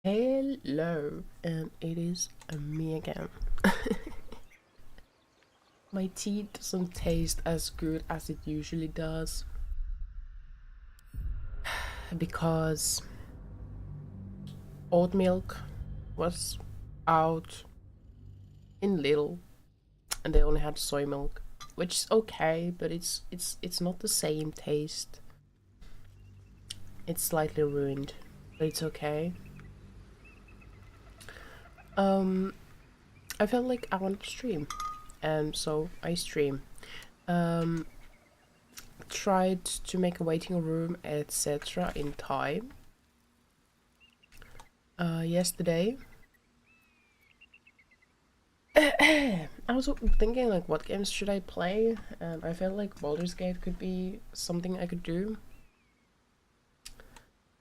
Hello, and it is me again. My tea doesn't taste as good as it usually does because oat milk was out in little and they only had soy milk, which is okay, but it's not the same taste. It's slightly ruined, but it's okay. I felt like I wanted to stream, and so I stream. Tried to make a waiting room, etc. in time. Yesterday. I was thinking like what games should I play, and I felt like Baldur's Gate could be something I could do.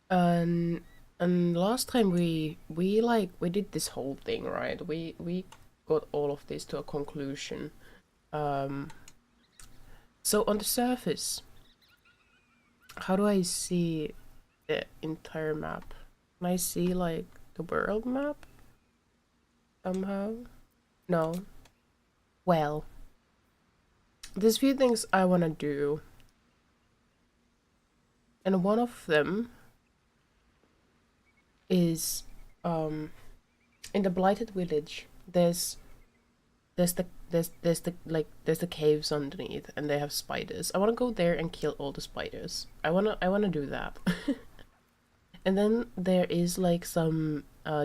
And last time we did this whole thing, right? We got all of this to a conclusion. So on the surface, how do I see the entire map? Can I see like the world map somehow? No. Well, there's a few things I want to do, and one of them is in the blighted village. There's the caves underneath, and they have spiders. I want to go there and kill all the spiders. I wanna do that. And then there is like some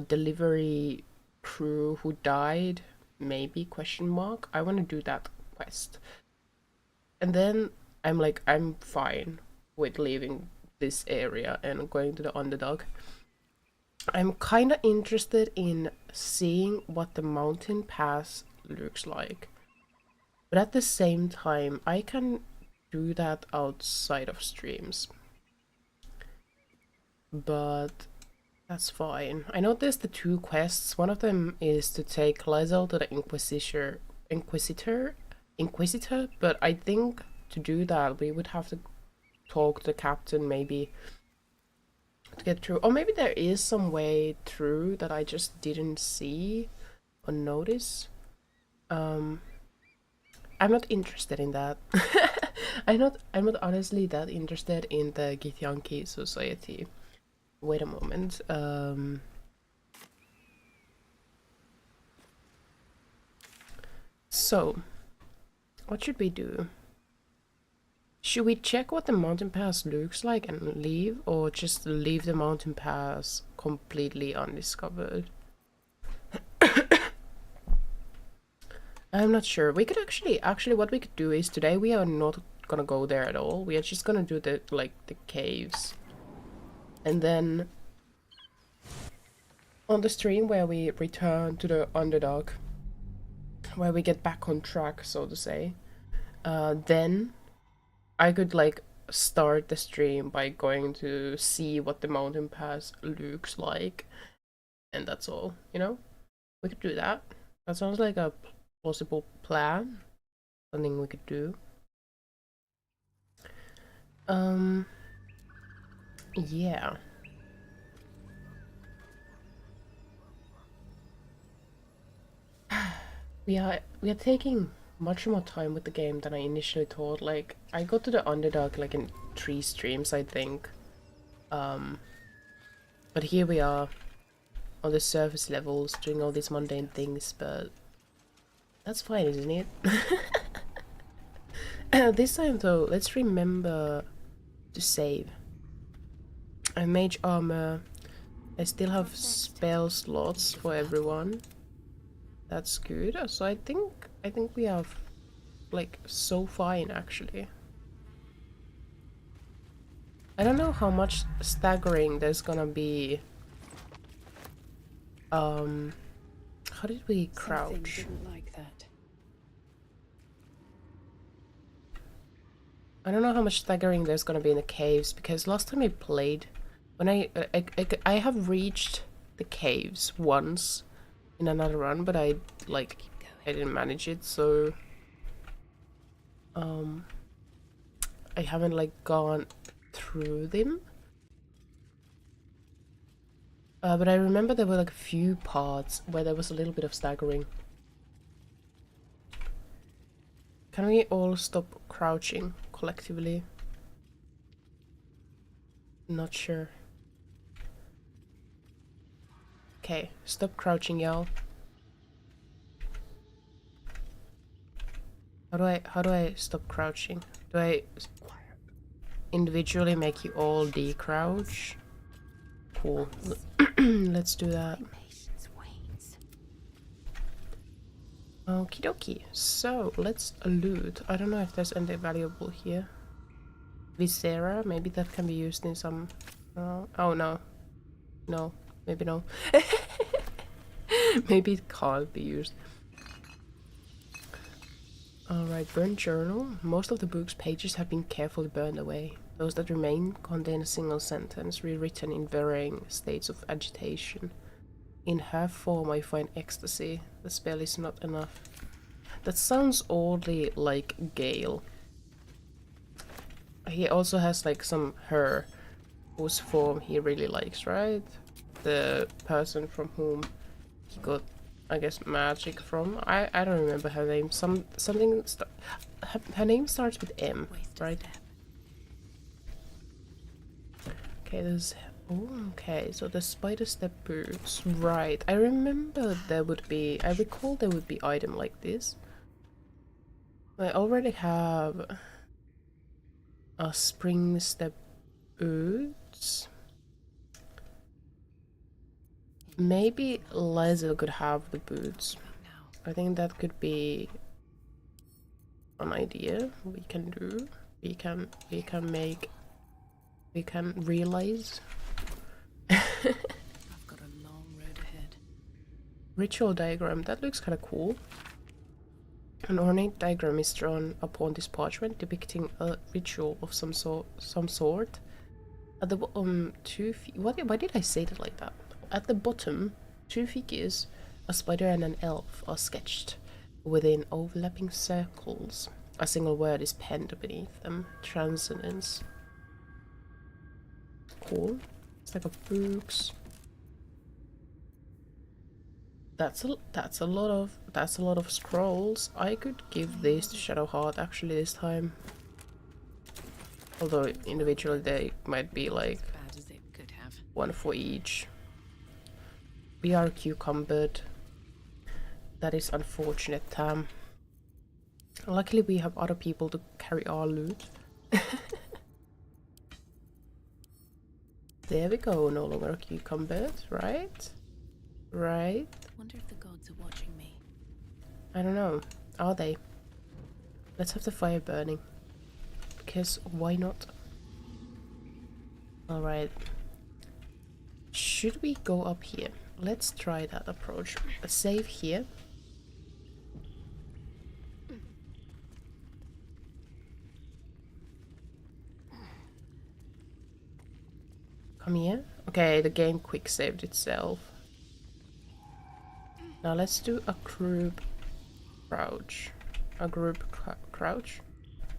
delivery crew who died, maybe question mark. I want to do that quest. And then I'm fine with leaving this area and going to the underdog. I'm kind of interested in seeing what the mountain pass looks like. But at the same time, I can do that outside of streams. But that's fine. I know there's the two quests. One of them is to take Lizel to the Inquisitor, but I think to do that we would have to talk to the captain maybe to get through. Or maybe there is some way through that I just didn't see or notice. I'm not interested in that. I'm not honestly that interested in the Githyanki society. Wait a moment. So what should we do? Should we check what the mountain pass looks like and leave, or just leave the mountain pass completely undiscovered? I'm not sure. We could actually what we could do is today we are not gonna go there at all. We are just gonna do the caves. And then on the stream where we return to the underdog, where we get back on track, so to say, then I could like start the stream by going to see what the mountain pass looks like, and that's all, you know? We could do that. That sounds like a plausible plan. Something we could do. Yeah. We are taking much more time with the game than I initially thought. Like, I got to the underdog like in 3 streams, I think. But here we are on the surface levels doing all these mundane things, but that's fine, isn't it? This time though, let's remember to save. I have mage armor. I still have spell slots for everyone. That's good. So I think we have like so fine actually. I don't know how much staggering there's gonna be. How did we crouch? Like that. I don't know how much staggering there's gonna be in the caves, because last time I played, when I have reached the caves once in another run, but I didn't manage it, so I haven't like gone through them. But I remember there were like a few parts where there was a little bit of staggering. Can we all stop crouching collectively? Not sure. Okay, stop crouching, y'all. How do I stop crouching? Do I individually make you all decrouch? Cool. Let's do that. Okie dokie. So let's loot. I don't know if there's anything valuable here. Viscera, maybe that can be used in some. Oh no. No, maybe no. Maybe it can't be used. Alright, burn journal. Most of the book's pages have been carefully burned away. Those that remain contain a single sentence, rewritten in varying states of agitation. In her form I find ecstasy. The spell is not enough. That sounds oddly like Gale. He also has like some her, whose form he really likes, right? The person from whom he got, I guess, magic from. I don't remember her name. Her name starts with M, right? Okay, there's. Oh, okay, so the spider step boots. Right. I remember there would be. I recall there would be item like this. I already have a spring step boots. Maybe Liza could have the boots. I think that could be an idea we can do. We can realize. I've got a long road ahead. Ritual diagram, that looks kind of cool. An ornate diagram is drawn upon this parchment depicting a ritual of some sort. At the bottom, why did I say that like that? At the bottom, two figures, a spider and an elf, are sketched within overlapping circles. A single word is penned beneath them. Transcendence. Cool. It's like a books. That's a lot of scrolls. I could give these to Shadowheart actually this time. Although individually they might be like one for each. We are cucumbered. That is unfortunate, Tam. Luckily we have other people to carry our loot. There we go, no longer cucumbered, right? Right? Wonder if the gods are watching me. I don't know. Are they? Let's have the fire burning. Because why not? Alright. Should we go up here? Let's try that approach. Save here. Come here. Okay, the game quick saved itself. Now let's do a group crouch. A group crouch?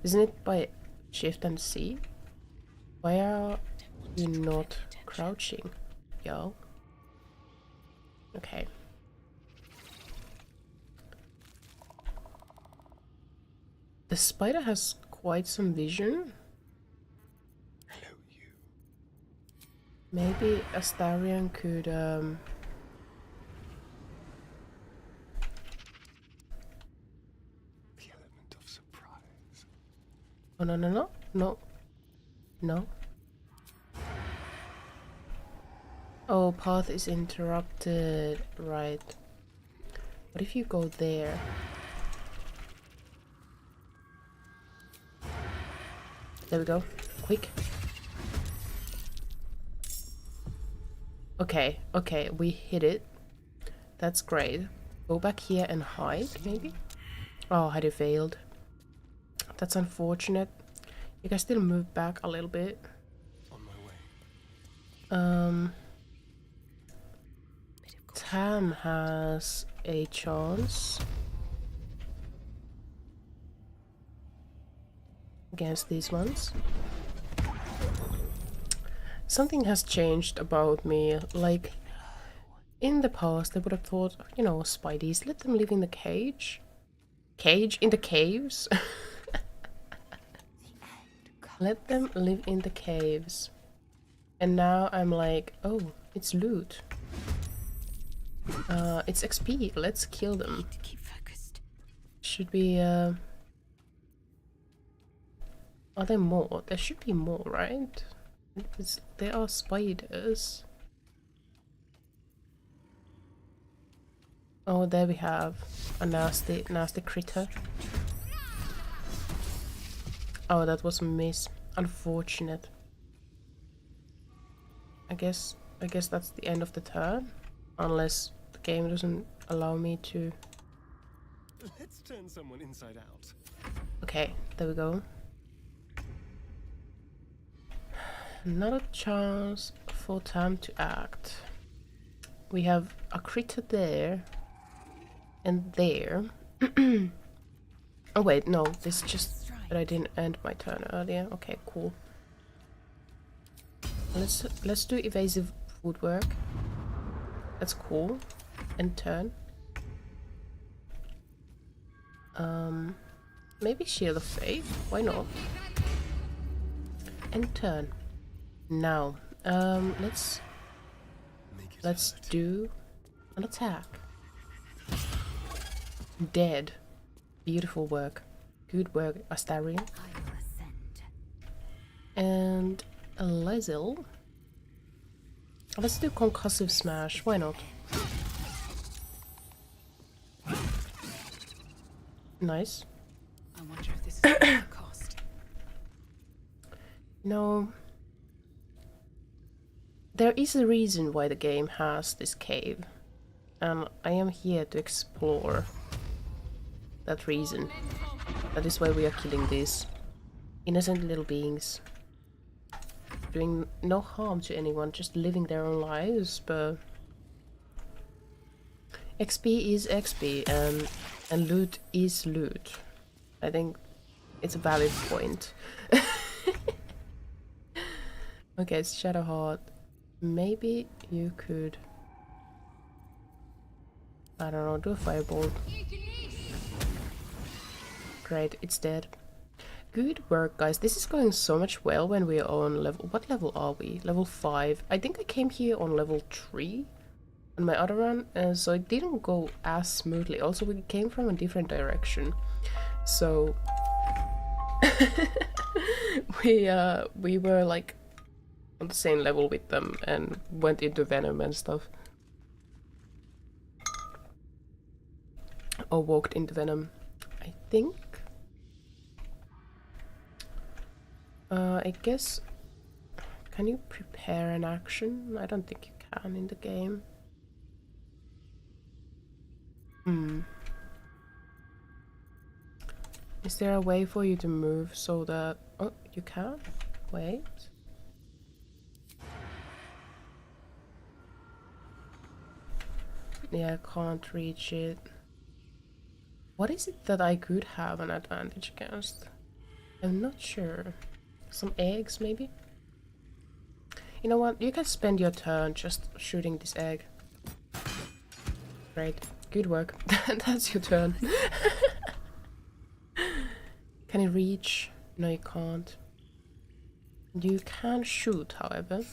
Isn't it by Shift and C? Why are you not crouching, y'all? Okay. The spider has quite some vision. Hello, you. Maybe Astarion could The element of surprise. Oh no. Oh, path is interrupted. Right. What if you go there? There we go. Quick. Okay, we hit it. That's great. Go back here and hide, maybe? Oh, had it failed. That's unfortunate. You can still move back a little bit. On my way. Tam has a chance against these ones. Something has changed about me, like In the past, they would have thought, you know, Spideys, let them live in the cage. Cage? In the caves? Let them live in the caves. And now I'm like, oh, it's loot. It's XP, let's kill them. To keep focused. Should be, are there more? There should be more, right? There are spiders. Oh, there we have a nasty critter. Oh, that was a miss. Unfortunate. I guess that's the end of the turn. Unless the game doesn't allow me to... Let's turn someone inside out. Okay, there we go. Not a chance for time to act. We have a critter there. And there. Oh wait, no, this just... But I didn't end my turn earlier. Okay, cool. Let's do evasive footwork. That's cool. And turn. Maybe Shield of Faith. Why not? And turn. Now, let's do an attack. Dead. Beautiful work. Good work, Astarion. And a Lizel. Let's do concussive smash. Why not? Nice. I wonder if this is worth the cost. No. There is a reason why the game has this cave. And I am here to explore that reason. That is why we are killing these innocent little beings. Doing no harm to anyone, just living their own lives, but... XP is XP, and loot is loot. I think it's a valid point. Okay, it's Shadowheart. Maybe you could... I don't know, do a fireball. Great, it's dead. Good work, guys. This is going so much well when we're on level... What level are we? Level 5. I think I came here on level 3 on my other run, so it didn't go as smoothly. Also, we came from a different direction. So... we were like on the same level with them and went into Venom and stuff. Or walked into Venom, I think. I guess... Can you prepare an action? I don't think you can in the game. Is there a way for you to move so that... Oh, you can? Wait. Yeah, I can't reach it. What is it that I could have an advantage against? I'm not sure. Some eggs, maybe? You know what? You can spend your turn just shooting this egg. Great. Good work. That's your turn. Can you reach? No, you can't. You can shoot, however.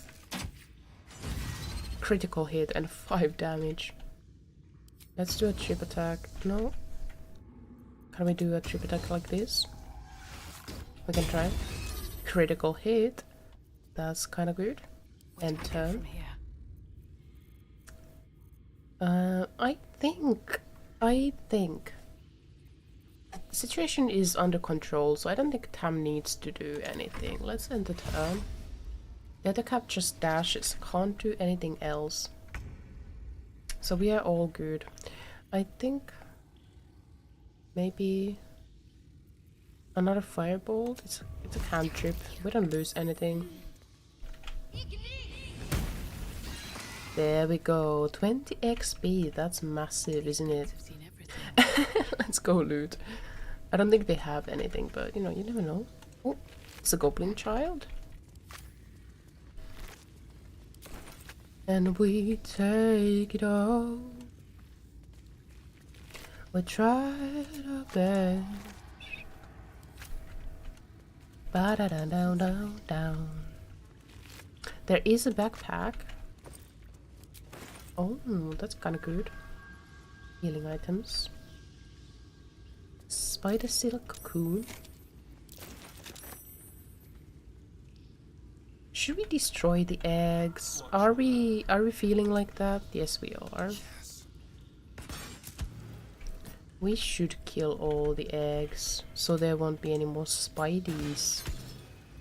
Critical hit and 5 damage. Let's do a trip attack. No. Can we do a trip attack like this? We can try. Critical hit. That's kind of good. And turn. I think the situation is under control, so I don't think Tam needs to do anything. Let's end the turn. The other cap just dashes, can't do anything else. So we are all good. I think maybe another firebolt. It's a cantrip. We don't lose anything. There we go. 20 XP. That's massive, isn't it? I've seen everything. Let's go loot. I don't think they have anything, but you know, you never know. Oh, it's a goblin child. and we take it all. We tried our best. Ba-da-da-down-down-down. There is a backpack. Oh, that's kind of good. Healing items. Spider silk cocoon. Should we destroy the eggs? Are we feeling like that? Yes, we are. We should kill all the eggs so there won't be any more spideys.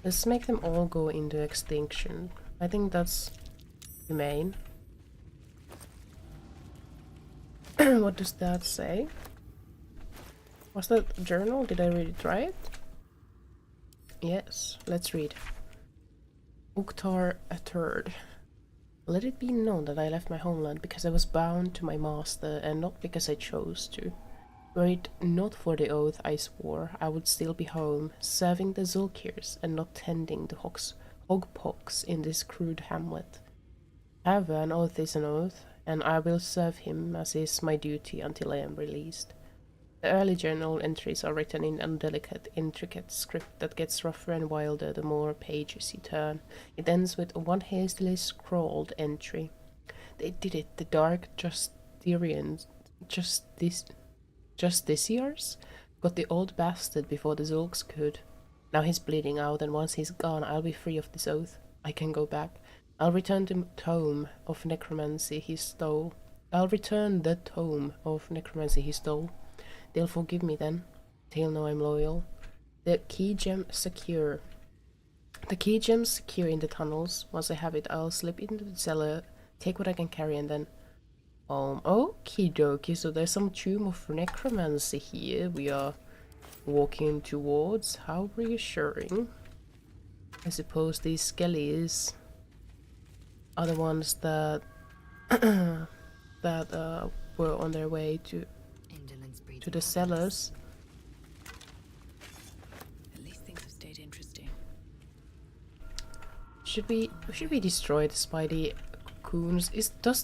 Let's make them all go into extinction. I think that's humane. What does that say? Was that a journal? Did I read it right? Yes, let's read. Uktar a third. Let it be known that I left my homeland because I was bound to my master and not because I chose to. Were it not for the oath I swore, I would still be home, serving the Zulkirs and not tending the hogpox in this crude hamlet. However, an oath is an oath, and I will serve him as is my duty until I am released. The early journal entries are written in indelicate, intricate script that gets rougher and wilder the more pages you turn. It ends with one hastily scrawled entry. They did it, the dark Justinians. Just this year's? Got the old bastard before the Zulks could. Now he's bleeding out, and once he's gone, I'll be free of this oath. I can go back. I'll return the tome of necromancy he stole. They'll forgive me then. They'll know I'm loyal. The key gem secure. The key gem's secure in the tunnels. Once I have it, I'll slip into the cellar, take what I can carry, and then... okie dokie, so there's some tomb of necromancy here we are walking towards. How reassuring. I suppose these skellies are the ones that were on their way to the cellars. At least things have stayed interesting. Should we destroy the spidey cocoons?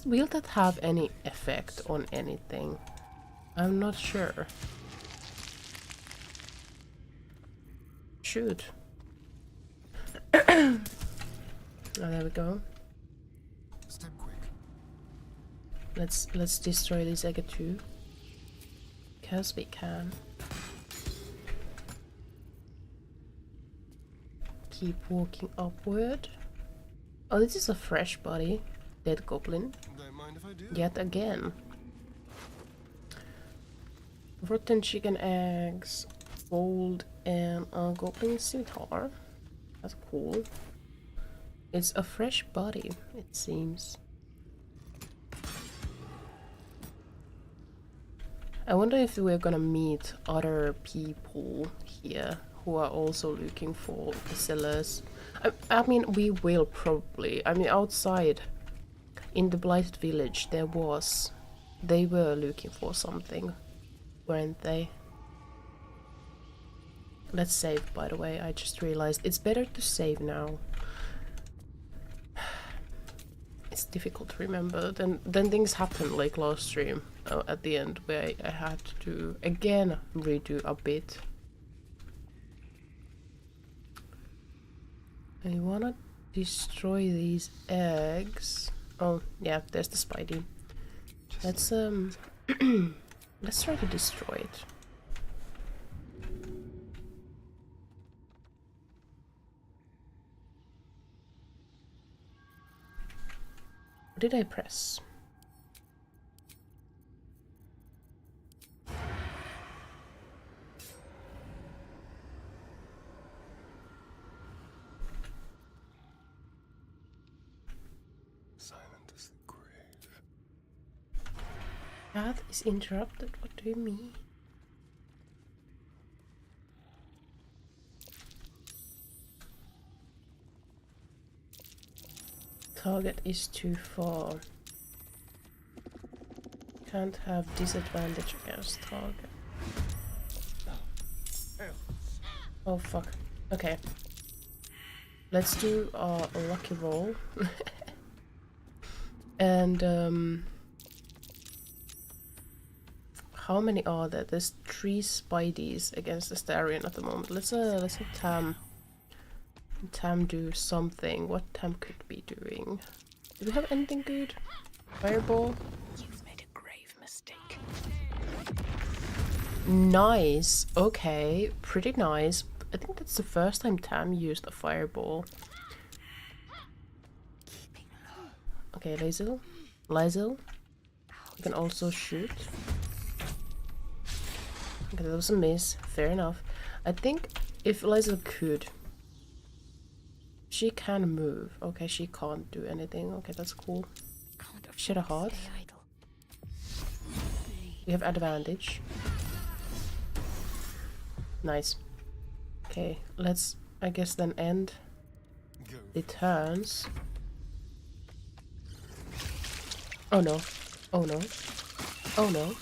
Will that have any effect on anything? I'm not sure. Shoot. Oh, there we go. Step quick. Let's destroy this egg too. Because we can. Keep walking upward. Oh, this is a fresh body. Dead goblin. Don't mind if I do. Yet again. Rotten chicken eggs. Gold and a goblin scimitar. That's cool. It's a fresh body, it seems. I wonder if we're gonna meet other people here who are also looking for the cellars. I mean, we will probably. I mean, outside in the Blighted Village, they were looking for something, weren't they? Let's save, by the way. I just realized it's better to save now. It's difficult to remember. Then things happen like last stream at the end where I had to again redo a bit. I wanna destroy these eggs. Oh yeah, there's the spidey. Let's let's try to destroy it. What did I press? Silent as the grave. Path is interrupted. What do you mean? Target is too far. Can't have disadvantage against target. Oh fuck. Okay. Let's do a lucky roll. And how many are there? There's 3 Spideys against Astarion at the moment. Let's have Tam do something. What Tam could be doing? Do we have anything good? Fireball? You've made a grave mistake. Nice. Okay, pretty nice. I think that's the first time Tam used a fireball. Okay, Lizel. You can also shoot. Okay, that was a miss. Fair enough. I think if Lizel could... She can move. Okay, she can't do anything. Okay, that's cool. Shit a heart. We have advantage. Nice. Okay, let's, I guess, then end the turns. Oh no. Oh no. Oh no.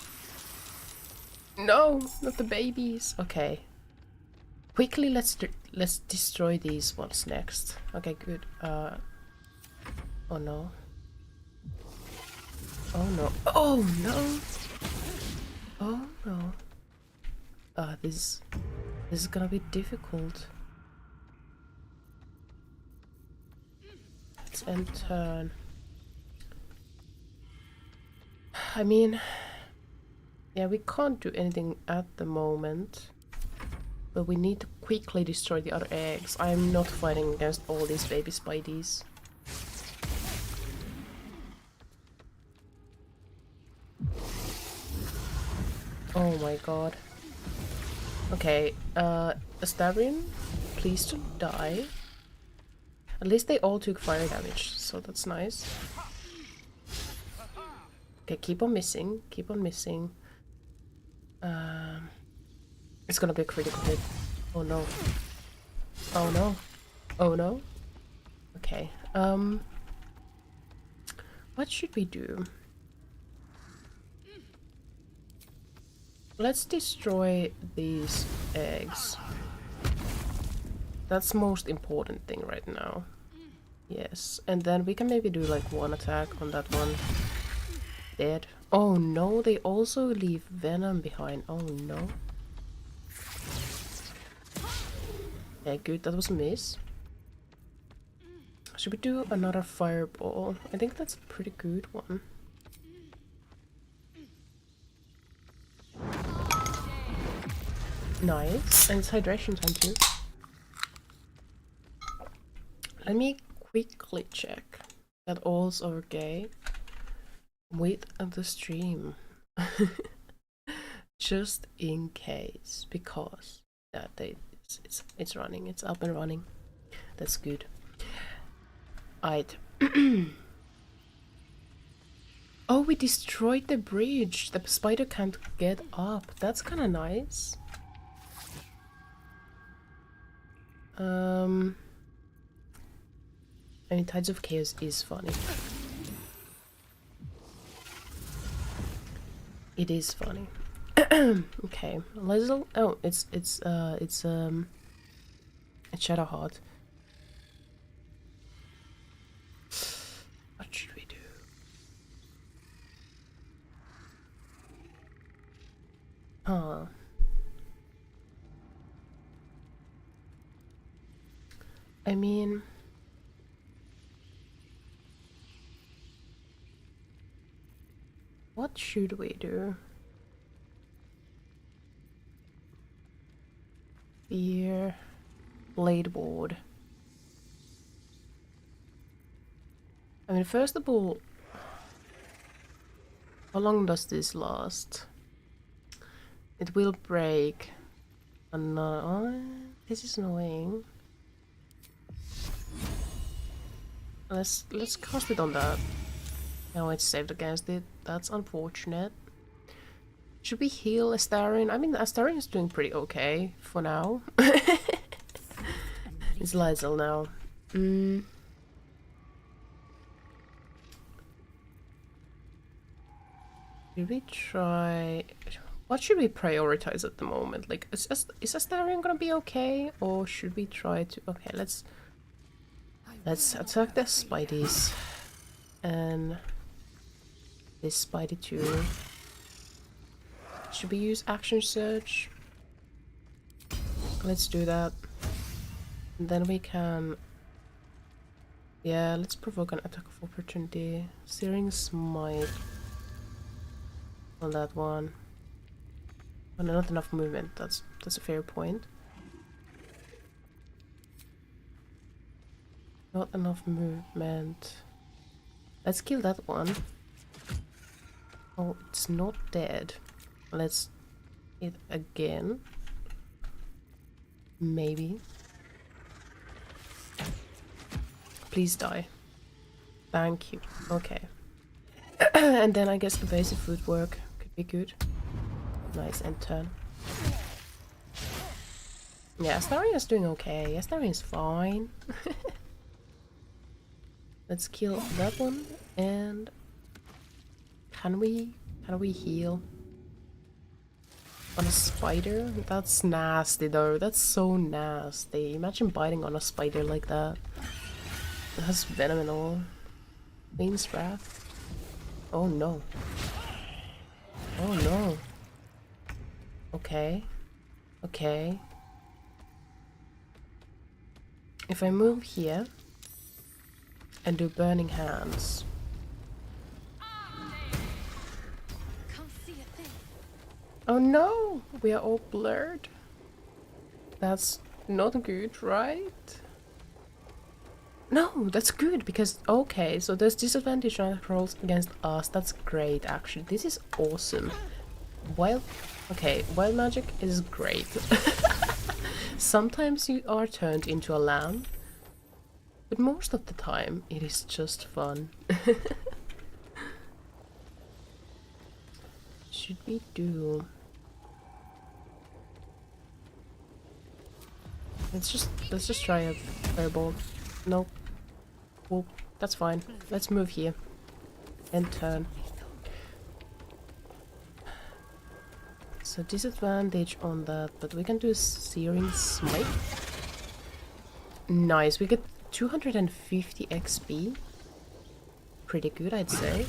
No, not the babies. Okay. Quickly, let's destroy these ones next. Okay, good. Oh no. Oh no. Oh no. Oh no. This is gonna be difficult. Let's end turn. I mean, yeah, we can't do anything at the moment, but we need to quickly destroy the other eggs. I am not fighting against all these baby Spideys. Oh my god. Okay, Astarion, please don't die. At least they all took fire damage, so that's nice. Okay, keep on missing, keep on missing. It's gonna be a critical hit. Oh no. Oh no. Oh no. Okay, what should we do? Let's destroy these eggs. That's the most important thing right now. Yes, and then we can maybe do like one attack on that one. Dead. Oh no, they also leave venom behind. Oh no. Yeah, good, that was a miss. Should we do another fireball? I think that's a pretty good one. Nice, and it's hydration time too. Let me quickly check that all's okay with the stream. Just in case, because that it's running, it's up and running. That's good. Alright. Oh, we destroyed the bridge. The spider can't get up. That's kind of nice. I mean, Tides of Chaos is funny. It is funny. Okay, Lizel. Oh, it's Shadowheart. What should we do? Huh. I mean, what should we do? Fear, blade board. I mean, first of all, how long does this last? It will break. Oh, this is annoying. Let's cast it on that. No, it's saved against it. That's unfortunate. Should we heal Astarion? I mean, Astarion is doing pretty okay for now. It's Lizel now. Should we try... What should we prioritize at the moment? Like, is Astarion gonna be okay? Or should we try to... Okay, let's attack the Spideys. And this Spidey too. Should we use action search? Let's do that. And then we can... Yeah, let's provoke an attack of opportunity. Searing Smite on that one. Oh, no, not enough movement. That's a fair point. Not enough movement. Let's kill that one. Oh, it's not dead. Let's hit again. Maybe. Please die. Thank you. Okay. And then I guess evasive footwork could be good. Nice, and turn. Yeah, Astaria's doing okay. Astaria's fine. Let's kill that one, and can we heal on a spider? That's nasty though. That's so nasty. Imagine biting on a spider like that. It has venom and all. Queen's Wrath. Oh no. Oh no. Okay. Okay. If I move here and do Burning Hands. Oh no! We are all blurred. That's not good, right? No, that's good because, okay, so there's disadvantage on rolls against us. That's great, actually. This is awesome. Wild magic is great. Sometimes you are turned into a lamb, but most of the time it is just fun. Should we do... Let's just try a fireball. Nope. Well, that's fine. Let's move here. And turn. So disadvantage on that, but we can do Searing Smite. Nice, we get 250 XP. Pretty good, I'd say.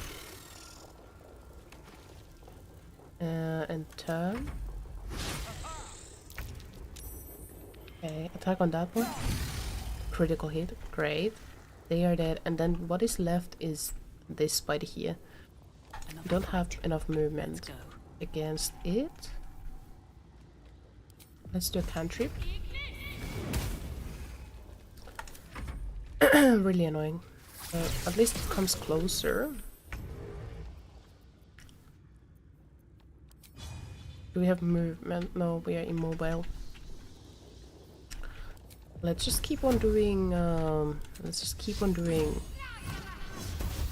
And turn. Okay, attack on that one. Critical hit, great. They are dead, and then what is left is this spider here. We don't have enough movement against it. Let's do a cantrip. Really annoying. At least it comes closer. Do we have movement? No, we are immobile. Let's just keep on doing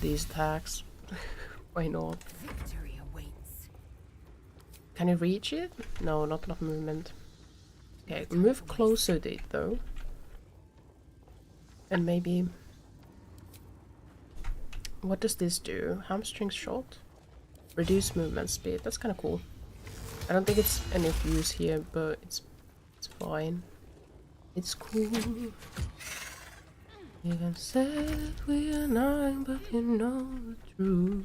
these attacks. Why not? Victory awaits. Can you reach it? No, not enough movement. Okay, move closer to it though. And maybe... What does this do? Hamstring shot? Reduce movement speed. That's kind of cool. I don't think it's any use here, but it's fine. It's cool. You can say we are nine, but you know the truth.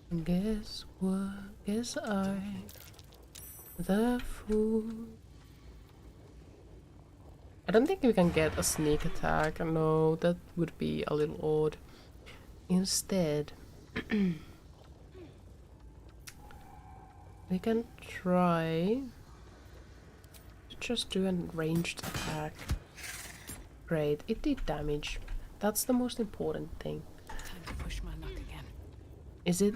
And guess what? Guess I'm the fool. I don't think we can get a sneak attack. No, that would be a little odd. Instead, we can try to just do a ranged attack. Great, it did damage. That's the most important thing. Time to push my luck again. Is it?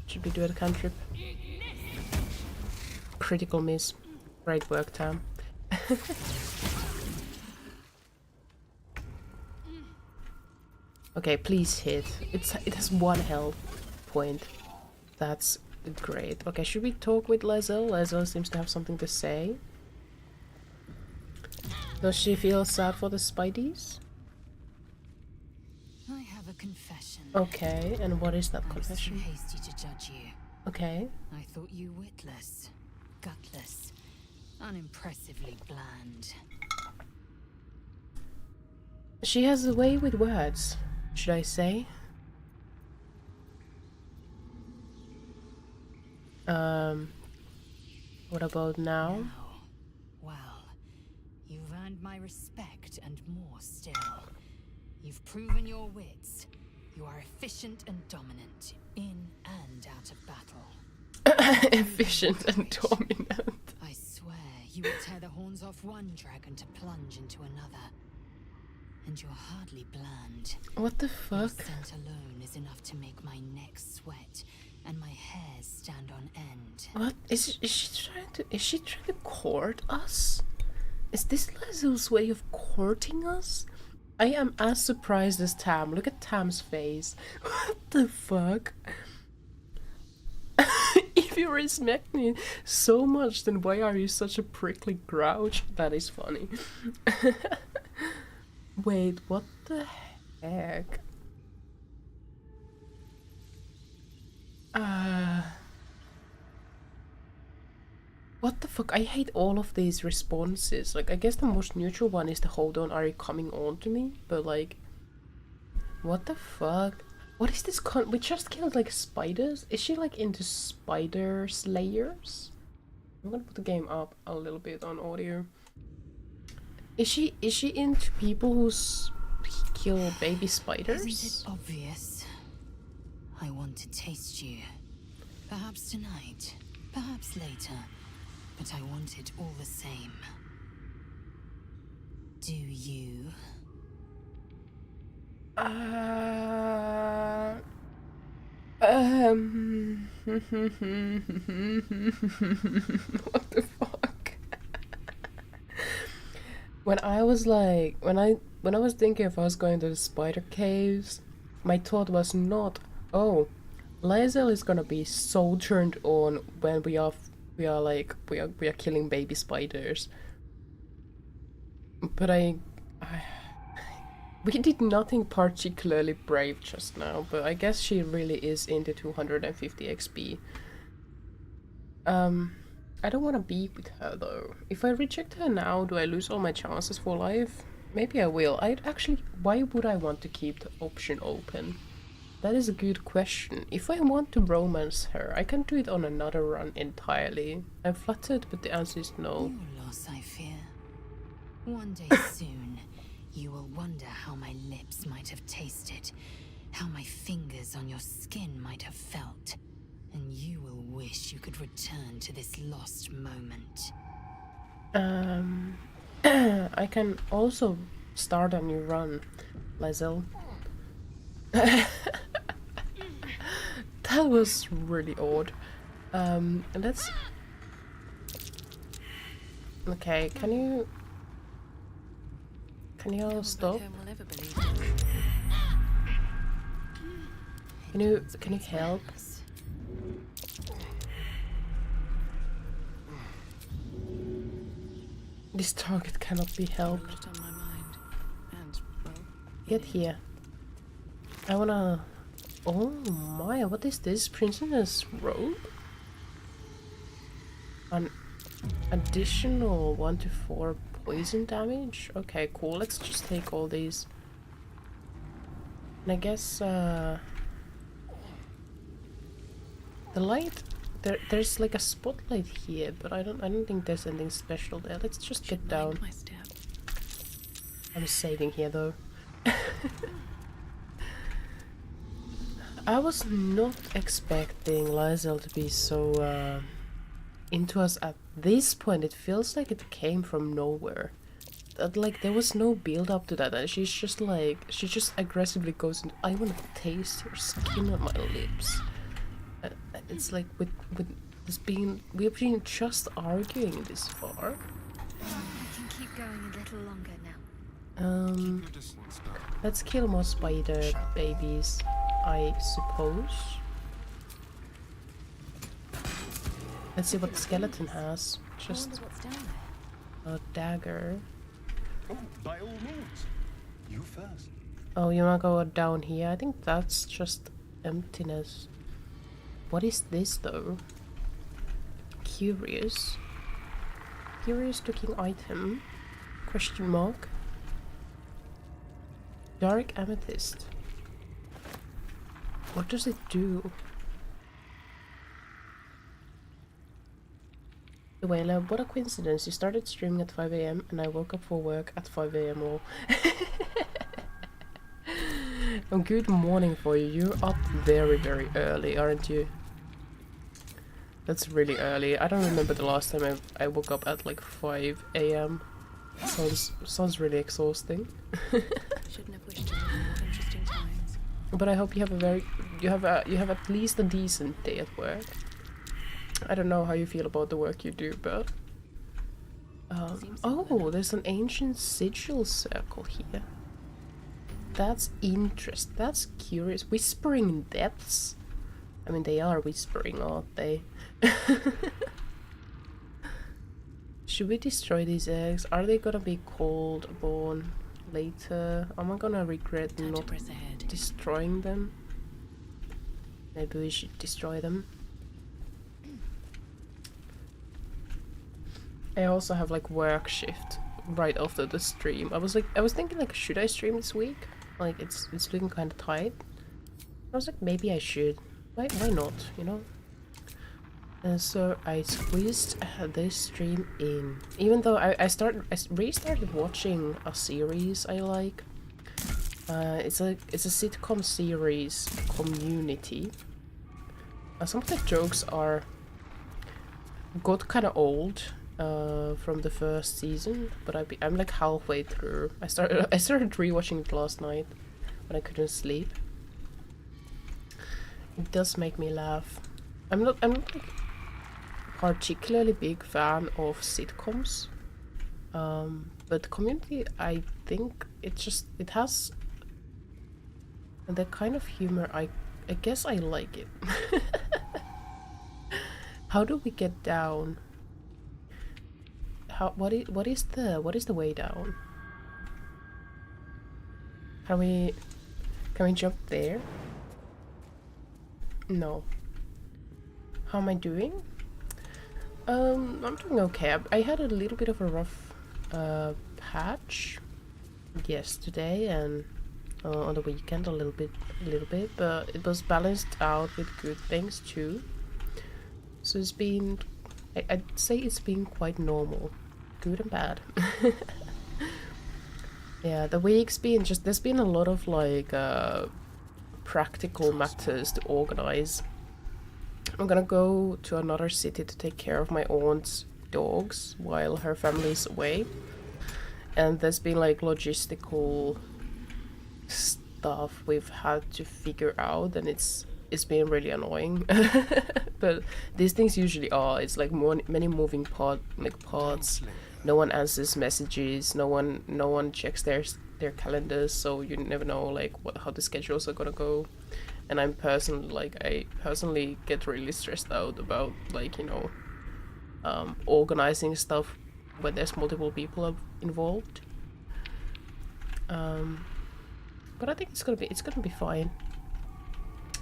Should we do a cantrip? Critical miss. Great work, Tam. Okay, please hit. It has 1 health point. That's great. Okay, should we talk with Lae'zel? Lae'zel seems to have something to say. Does she feel sad for the Spideys? I have a confession. Okay, and what is that confession? I'm too hasty to judge you. Okay. I thought you witless, gutless, unimpressively bland. She has a way with words, should I say? What about now? Now, well, you've earned my respect and more still. You've proven your wits. You are efficient and dominant, in and out of battle. Efficient and dominant. I swear you would tear the horns off one dragon to plunge into another. And you're hardly bland. What the Your fuck? scent alone is enough to make my neck sweat and my hairs stand on end. What is she trying to court us? Is this Lazo's way of courting us? I am as surprised as Tam. Look at Tam's face. What the fuck? If you respect me so much, then why are you such a prickly grouch? That is funny. Wait, what the heck? What the fuck? I hate all of these responses. Like, I guess the most neutral one is the hold on, are you coming on to me? But like, what the fuck? What is this we just killed like spiders? Is she like into spider slayers? I'm gonna put the game up a little bit on audio. Is she into people who kill baby spiders? Isn't it obvious? I want to taste you. Perhaps tonight, perhaps later. But I want it all the same. Do you? What the fuck? When I was like, when I was thinking if I was going to the spider caves, my thought was not, oh, Lae'zel is gonna be so turned on when we are killing baby spiders. But we did nothing particularly brave just now, but I guess she really is into 250 XP. I don't want to be with her though. If I reject her now, do I lose all my chances for life? Maybe I will. Why would I want to keep the option open? That is a good question. If I want to romance her, I can do it on another run entirely. I'm flattered, but the answer is no. Your loss, I fear. One day soon, you will wonder how my lips might have tasted, how my fingers on your skin might have felt, and you will wish you could return to this lost moment. I can also start a new run, Lae'zel. That was really odd. Let's... Okay, can you all stop? Can you help? This target cannot be helped. Get here. I wanna... Oh my, what is this? Princess robe? An additional 1 to 4 poison damage? Okay, cool. Let's just take all these. And I guess the light, there's like a spotlight here, but I don't think there's anything special there. Let's just get down. I'm saving here though. I was not expecting Lae'zel to be so into us at this point. It feels like it came from nowhere. That like there was no build up to that, and she just aggressively goes into, I want to taste your skin on my lips. It's like with this being, we've been just arguing this far. I can keep going a little longer now. Let's kill more spider babies, I suppose. Let's see what the skeleton has. Just What's down there? a dagger. Oh, by all means. You first. Oh, you wanna go down here? I think that's just emptiness. What is this though? Curious. Curious looking item. Question mark. Dark amethyst. What does it do? Wayla, what a coincidence. You started streaming at 5 a.m. and I woke up for work at 5 a.m. all. Oh, good morning for you. You're up very, very early, aren't you? That's really early. I don't remember the last time I woke up at like 5 a.m. Sounds really exhausting. Shouldn't have wished on more interesting times. But I hope you have you have at least a decent day at work. I don't know how you feel about the work you do, but oh, there's an ancient sigil circle here. That's interesting. That's curious. Whispering depths. I mean, they are whispering, aren't they? Should we destroy these eggs? Are they gonna be cold born later? Am I gonna regret not destroying them? Maybe we should destroy them. I also have like work shift right after the stream. I was thinking like, should I stream this week? Like it's looking kind of tight. I was like, maybe I should. Why not? You know. And so I squeezed this stream in. Even though I restarted watching a series I like. It's a sitcom series, Community. Some of the jokes got kind of old from the first season, but I'm like halfway through. I started rewatching it last night when I couldn't sleep. It does make me laugh. I'm not like particularly big fan of sitcoms, but Community, I think it has the kind of humor I guess I like it. How do we get down? What is the way down? Can we jump there? No. How am I doing? I'm doing okay. I had a little bit of a rough patch yesterday and on the weekend a little bit, but it was balanced out with good things too. So it's been, I'd say it's been quite normal, good and bad. Yeah, the week's been there's been a lot of like practical matters to organize. I'm gonna go to another city to take care of my aunt's dogs while her family is away. And there's been like logistical stuff we've had to figure out, and it's been really annoying. But these things usually are. It's like many moving parts. No one answers messages. No one checks their calendars, so you never know like how the schedules are gonna go. And I personally get really stressed out about like, you know, organizing stuff when there's multiple people involved. But I think it's gonna be fine.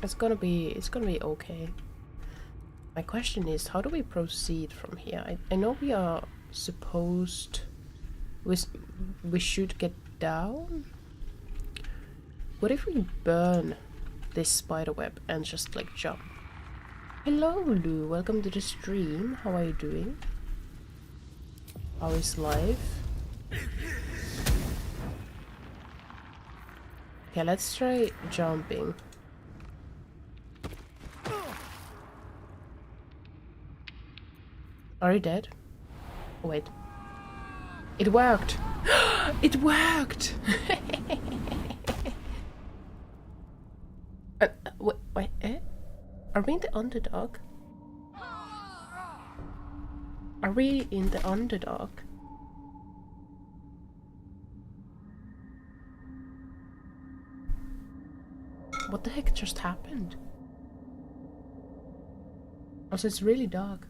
It's gonna be okay. My question is, how do we proceed from here? I know we are supposed... We should get down? What if we burn this spider web and just like jump? Hello Lou, welcome to the stream. How are you doing? How is life? Okay, let's try jumping. Are you dead? Oh, wait. It worked! It worked! Wait, eh? Are we in the underdog? Are we in the underdog? What the heck just happened? Also, it's really dark.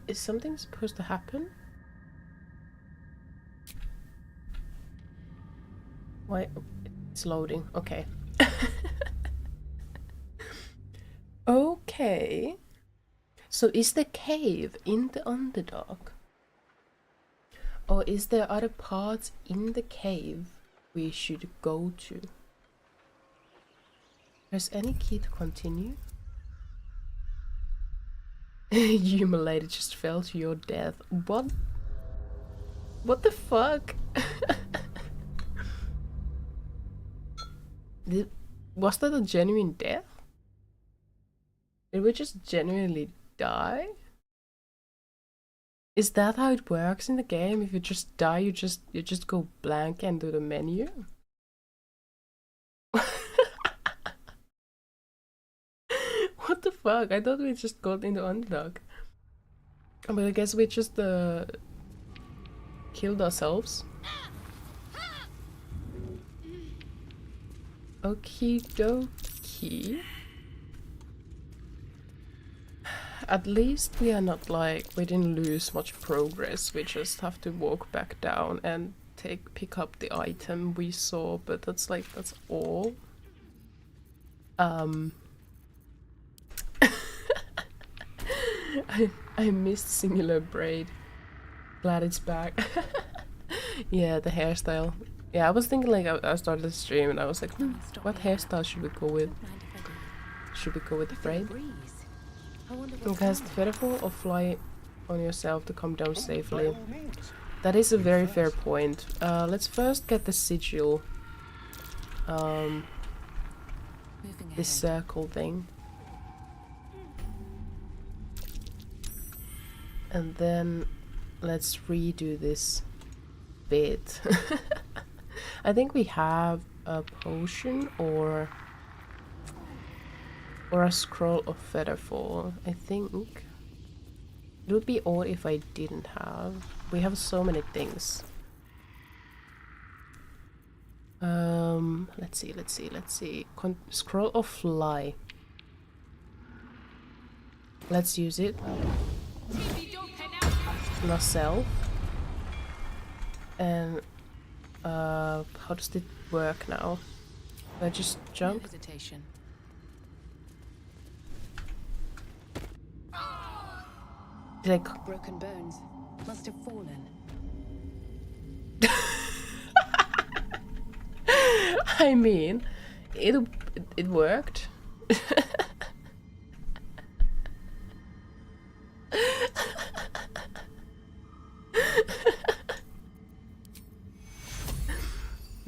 Is something supposed to happen? Why? It's loading. Okay. Okay. So is the cave in the underdog? Or is there other parts in the cave we should go to? Press any key to continue. You malady just fell to your death. What? What the fuck? Was that a genuine death? Did we just genuinely die? Is that how it works in the game? If you just die, you just go blank and do the menu? What the fuck? I thought we just got into underdog. But I guess we just killed ourselves. Okie dokie. At least we are not like, we didn't lose much progress. We just have to walk back down and pick up the item we saw, but that's like, that's all. I missed singular braid. Glad it's back. Yeah, the hairstyle. Yeah, I was thinking like I started the stream and I was like, what hairstyle should we go with? Should we go with the braid? Cast featherfall or fly on yourself to come down safely. That is a very fair point. Let's first get the sigil. This circle thing. And then let's redo this bit. I think we have a potion or a scroll of featherfall. I think it would be odd if I didn't have. We have so many things. Let's see. Scroll of fly. Let's use it. Myself. And how does it work now? Do I just jump? No hesitation. Like Broken bones must have fallen. I mean, it worked.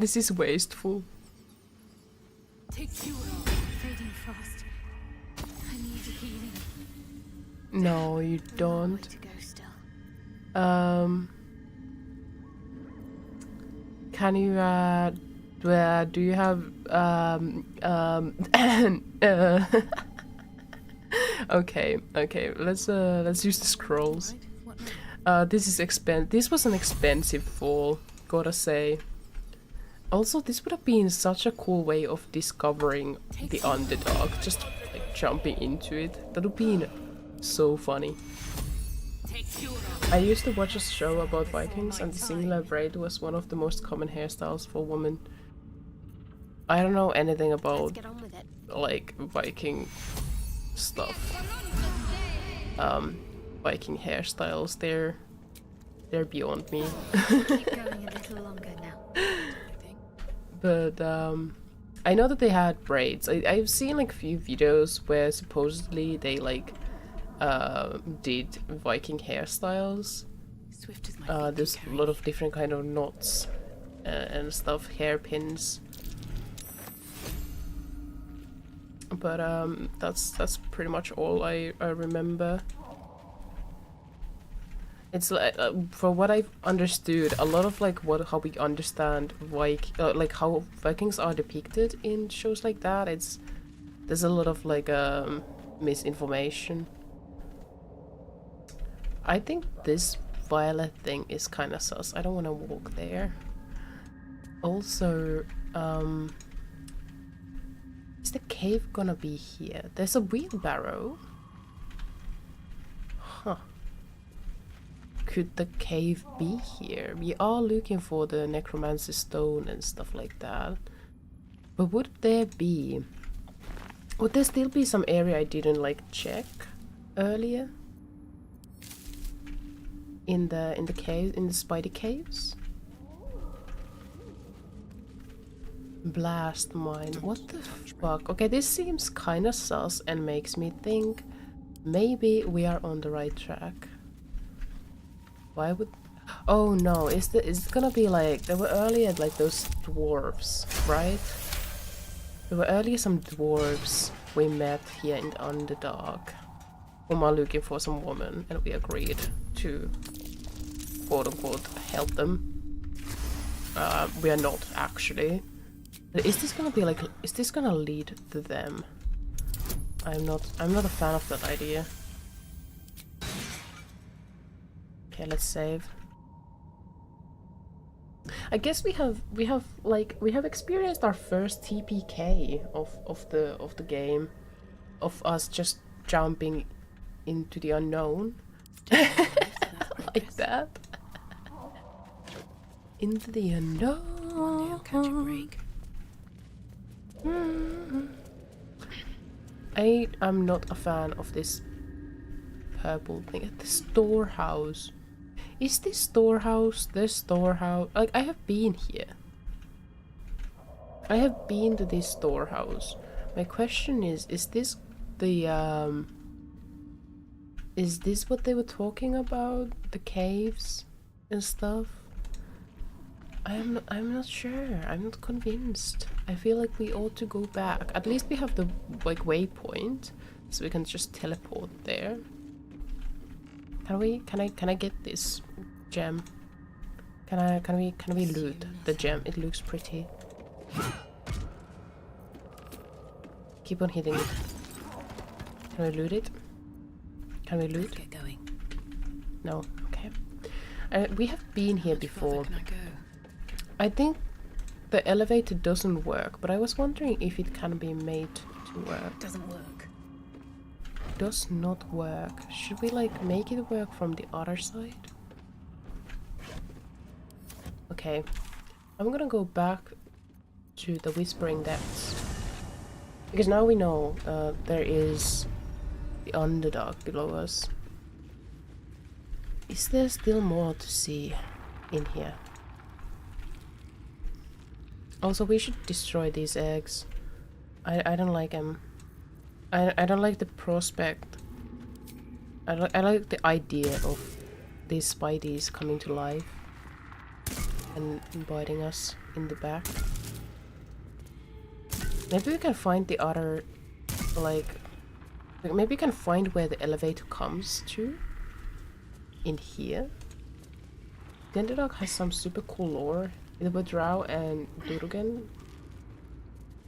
This is wasteful. Take you fading fast. I need healing. No, you don't. To go still. Can you do you have okay, let's use the scrolls. This was an expensive fall, gotta say. Also, this would have been such a cool way of discovering the underdog, just like jumping into it. That would have been so funny. I used to watch a show about Vikings, and the singular braid was one of the most common hairstyles for women. I don't know anything about like Viking stuff. Viking hairstyles, they're beyond me. Keep going a little longer now. But I know that they had braids. I've seen like a few videos where supposedly they like did Viking hairstyles. Swift as my feet There's can a carry lot of different kind of knots and stuff, hairpins. But that's pretty much all I remember. It's like for what I've understood, a lot of like how we understand like how Vikings are depicted in shows like that. There's a lot of like misinformation. I think this violet thing is kind of sus. I don't want to walk there. Also, is the cave gonna be here? There's a wheelbarrow. Huh. Could the cave be here? We are looking for the necromancy stone and stuff like that. But would there still be some area I didn't like check earlier? In the cave, in the spider caves? Blast mine. What the fuck? Okay, this seems kinda sus and makes me think maybe we are on the right track. Why would... Oh no, is it gonna be like... There were earlier like those dwarves, right? There were earlier some dwarves we met here in the Underdark whom are looking for some woman, and we agreed to quote-unquote help them. We are not actually. Is this gonna be like... Is this gonna lead to them? I'm not a fan of that idea. Okay, let's save. I guess we have experienced our first TPK of the game, of us just jumping into the unknown like that. Into the unknown. One day I'll catch a break. I'm not a fan of this purple thing. The storehouse. Is this storehouse the storehouse? Like, I have been here. I have been to this storehouse. My question is this the is this what they were talking about? The caves and stuff? I'm not sure. I'm not convinced. I feel like we ought to go back. At least we have the like waypoint, so we can just teleport there. Can I get this gem? Can we loot the gem? It looks pretty. Keep on hitting it. Can we loot it? Can we loot? Let's get going. No. Okay. We have been here How before. further can I go? I think the elevator doesn't work, but I was wondering if it can be made to work. Doesn't work. Does not work. Should we like make it work from the other side? Okay. I'm gonna go back to the Whispering Depths. Because now we know there is the Underdark below us. Is there still more to see in here? Also, we should destroy these eggs. I don't like them. I don't like the prospect. I like the idea of these spideys coming to life and biting us in the back. Maybe we can find the other, like maybe we can find where the elevator comes to in here. The Underdark has some super cool lore. It's where Drow and Durgan.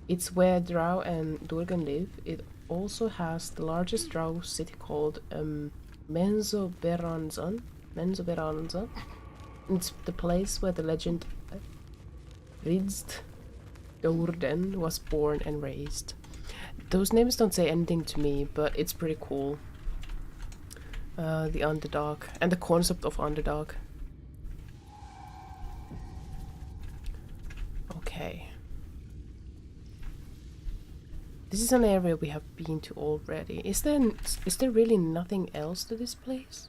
It's where Drow and Durgan live. It also has the largest Drow city called Menzoberranzan. It's the place where the legend Ridst Dourden was born and raised. Those names don't say anything to me, but it's pretty cool. The Underdark and the concept of Underdark. Okay. This is an area we have been to already. Is there really nothing else to this place?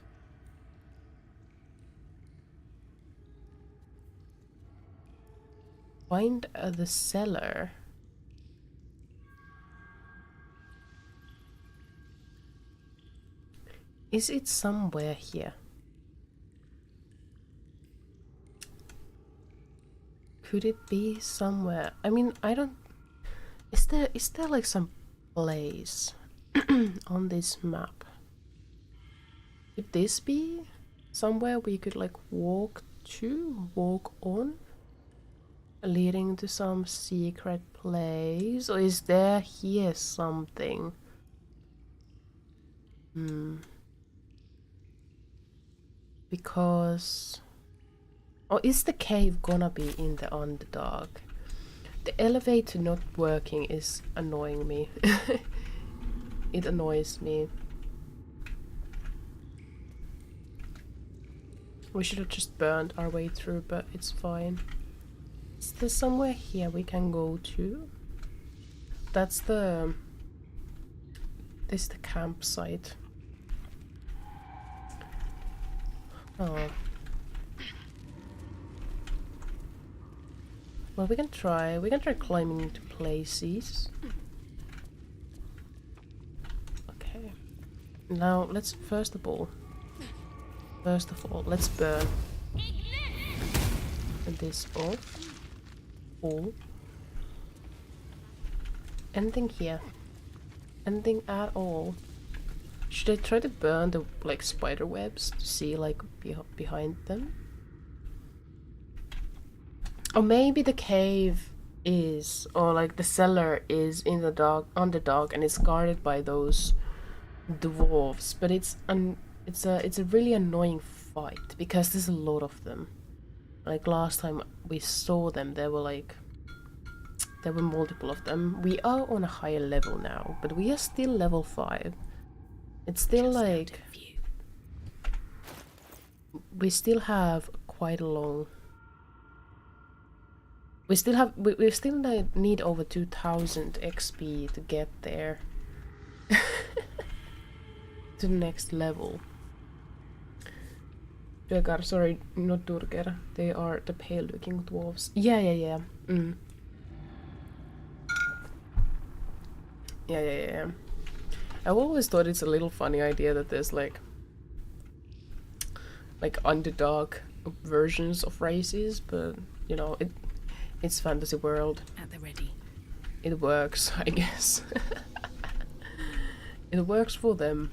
Find the cellar. Is it somewhere here? Could it be somewhere? I mean, I don't... Is there like some place on this map? Could this be somewhere we could like walk on? Leading to some secret place? Or is there here something? Because... Or is the cave gonna be in the Underdark? The elevator not working is annoying me. It annoys me. We should have just burned our way through, but it's fine. Is there somewhere here we can go to? That's the... This is the campsite. Oh. Well, we can try climbing into places. Okay. Now let's first of all, let's burn this off. All. Anything here? Anything at all? Should I try to burn the like spider webs to see like behind them? Or maybe the cave is, or like the cellar is in the underdog and it's guarded by those dwarves. But it's a really annoying fight because there's a lot of them. Like last time we saw them, there were multiple of them. We are on a higher level now, but we are still level 5. It's still like we still have quite a long. We still need over 2000 XP to get there. To the next level. Dögar, sorry, not Durger. They are the pale looking dwarves. Yeah. Yeah. I've always thought it's a little funny idea that there's like underdog versions of races, but you know, it's fantasy world. At the ready. It works, I guess. It works for them.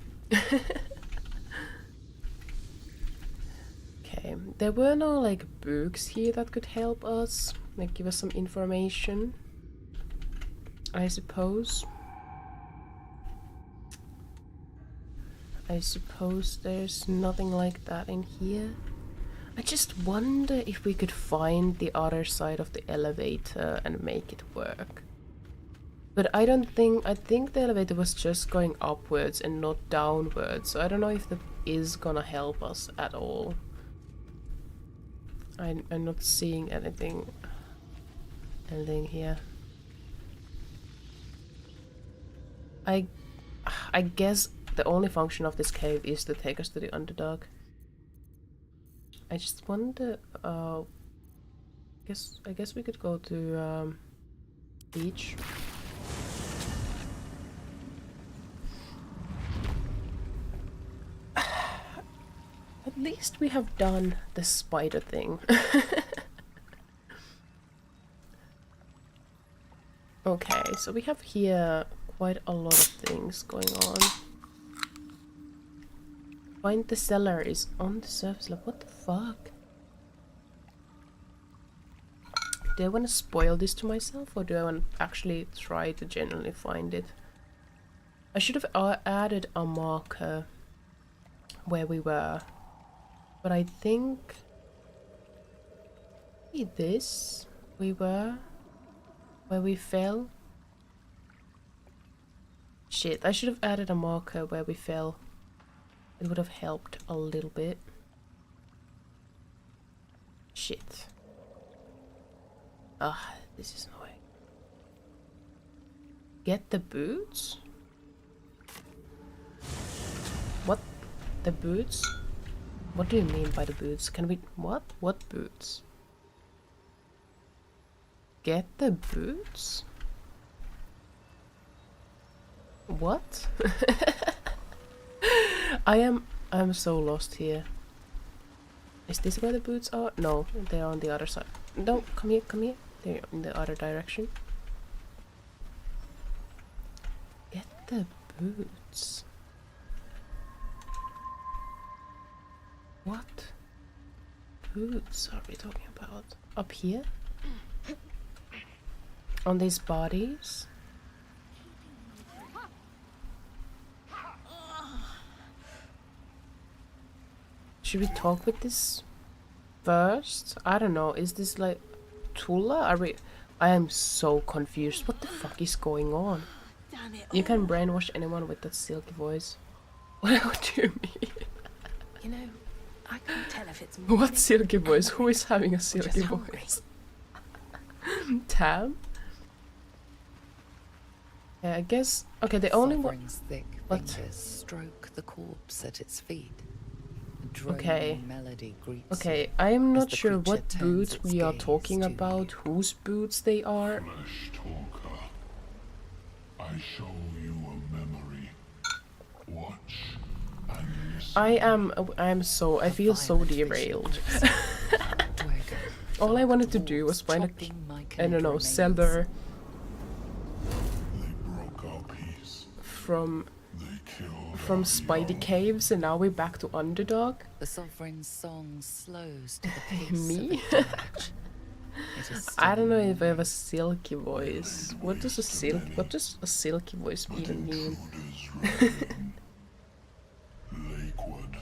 Okay, there were no like books here that could help us, like give us some information, I suppose. I suppose there's nothing like that in here. I just wonder if we could find the other side of the elevator and make it work. But I think the elevator was just going upwards and not downwards, so I don't know if that is gonna help us at all. I'm not seeing anything here. I guess the only function of this cave is to take us to the underdog. I just wonder, I guess we could go to beach. At least we have done the spider thing. Okay, so we have here quite a lot of things going on. Find the cellar is on the surface level. What the fuck? Do I want to spoil this to myself, or do I want to actually try to genuinely find it? I should have added a marker where we were, but I think this we were where we fell. Shit, I should have added a marker where we fell. It would have helped a little bit. Shit. Ah, this is annoying. Get the boots? What? The boots? What do you mean by the boots? Can we... What? What boots? Get the boots? What? I'm so lost here. Is this where the boots are? No, they're on the other side. No, come here. They're in the other direction. Get the boots. What boots are we talking about? Up here? On these bodies? Should we talk with this first? I don't know. Is this like Tula? Are we... I am so confused. What the fuck is going on? You can brainwash anyone with that silky voice. What do you mean? You know, I can't tell if it's What silky voice? Who is having a silky voice? Tam? Yeah, I guess... Okay, the only one... Thick What? fingers stroke the corpse at its feet. Okay. Melody greets Okay, I am as not the sure creature what turns boots its we are gaze talking to about, you. whose boots they are. Flesh talker, I show you a memory. Watch and listen. I feel so derailed. All I wanted to do was find a, I don't know, seller They broke our peace. from They killed from our Spidey young. Caves, and now we're back to Underdog. The sovereign's song slows to the pace Me? of a dirge. It is I don't know still if I have a silky voice. What does a silky voice But even mean? intruders reign. Lakewood.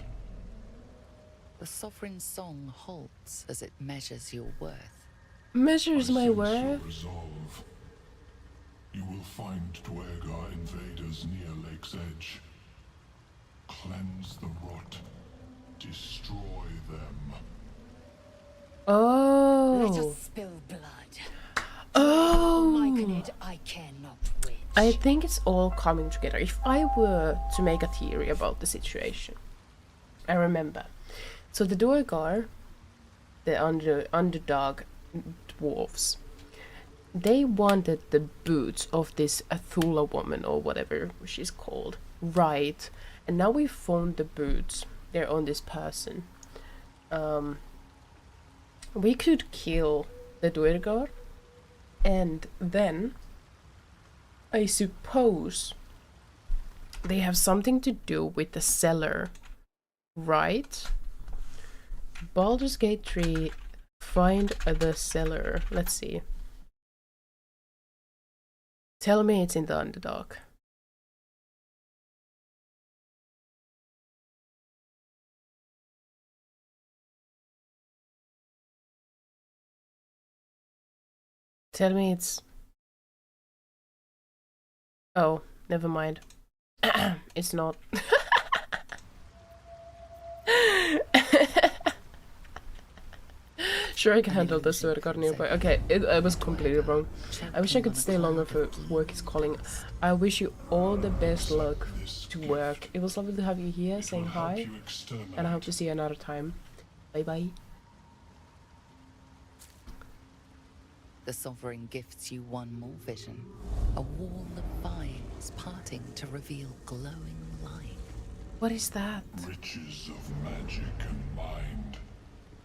The sovereign's song halts as it measures your worth. Measures I my sense worth. your resolve. You will find Dwergar invaders near Lake's Edge. Cleanse the rot. Destroy them. Let Oh. us spill blood. Oh. Myconid I care not which. I think it's all coming together. If I were to make a theory about the situation, I remember. So the Dwergar, the underdog dwarves, they wanted the boots of this Athula woman or whatever she's called, right? And now we found the boots. They're on this person. We could kill the Dwergar, and then I suppose they have something to do with the seller, right? Baldur's Gate 3, find the seller. Let's see. Tell me it's in the Underdog. Tell me it's... Oh, never mind. It's not. Sure, I can handle this so I got nearby. Okay, I was completely wrong. I wish I could stay longer for work is calling. I wish you all the best luck to work. It was lovely to have you here saying hi, and I hope to see you another time. Bye bye. The sovereign gifts you one more vision. A wall of vines parting to reveal glowing light. What is that? Riches of magic and mind.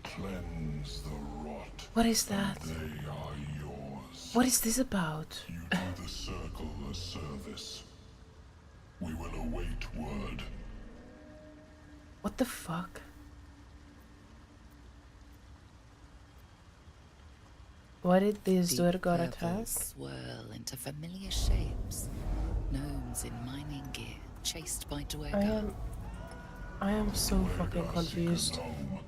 Cleanse the rot. What is that? They are yours. What is this about? You do the circle a service. We will await word. What the fuck? Why did this Dwergar attack? Purples swirl into familiar shapes. Gnomes in mining gear, chased by Dwergar. I am so fucking Dwergar confused. seek a gnome.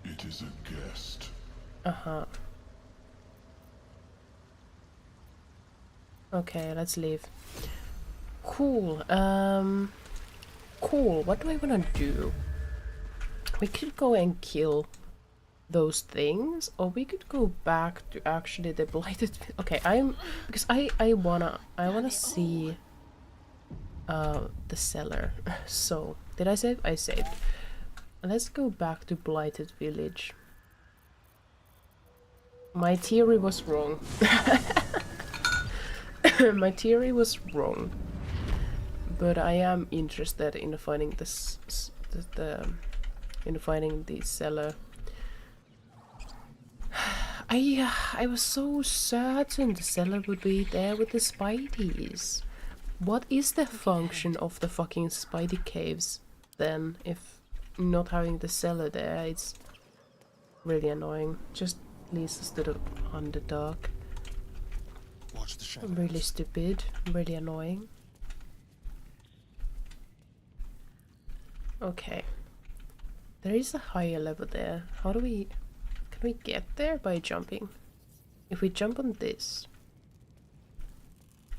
It is a guest. Uh-huh. Okay, let's leave. Cool. Cool. What do I wanna do? We could go and kill those things, or we could go back to actually the blighted. Okay, because I wanna see the seller. So did I save? I saved. Let's go back to Blighted Village. My theory was wrong. My theory was wrong. But I am interested in finding finding the seller. I was so certain the seller would be there with the Spideys. What is the function of the fucking Spidey caves then, if not having the seller there? It's really annoying. Just leads us to the Underdog. Watch the shadows. Really stupid, really annoying. Okay. There is a higher level there. How do we... Can we get there by jumping? If we jump on this...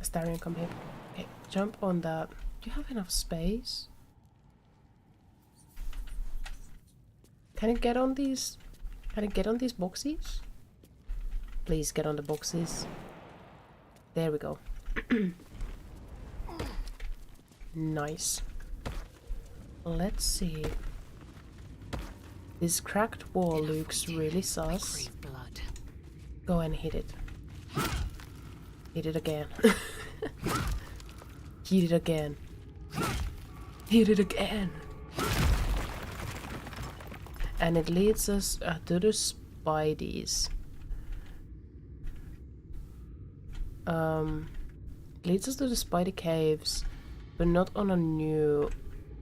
Astarion, come here. Okay, jump on that. Do you have enough space? Can you get on these? Can I get on these boxes? Please get on the boxes. There we go. Nice. Let's see. This cracked wall Enough looks waiting. really I sus. crave blood. Go and hit it. Hit it again. Hit it again. Hit it again. And it leads us to the Spideys. Leads us to the Spidey caves, but not on a new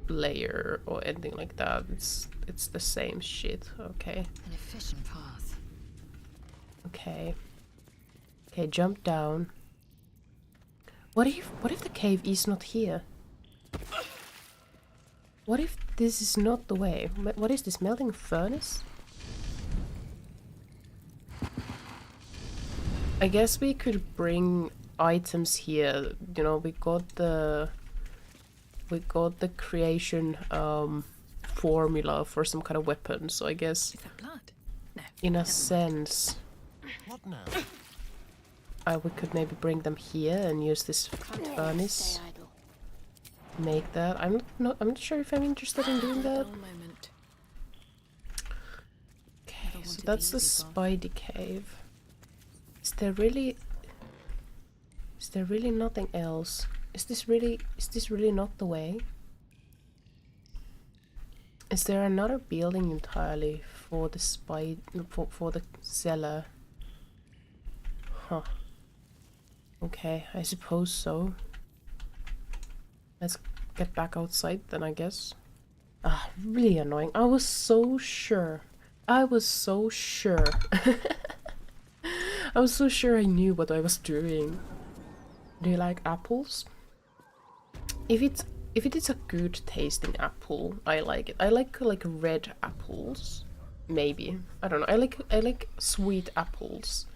layer or anything like that. It's the same shit. Okay. An efficient path. Okay. Okay, jump down. What if the cave is not here? What if this is not the way? What is this, melting furnace? I guess we could bring items here. You know, we got the creation formula for some kind of weapon, so I guess Is that blood? No. in a sense What now? we could maybe bring them here and use this furnace. Stay idle. Make that. I'm not sure if I'm interested in doing that. Dull moment. Okay, Never so wanted that's the the easy path. Spidey cave. Is there really nothing else? Is this really not the way? Is there another building entirely for the for the cellar? Huh. Okay, I suppose so. Let's get back outside then, I guess. Ah, really annoying. I was so sure. I was so sure. I was so sure I knew what I was doing. Do you like apples? If it is a good tasting apple, I like it. I like red apples. Maybe. I don't know. I like sweet apples.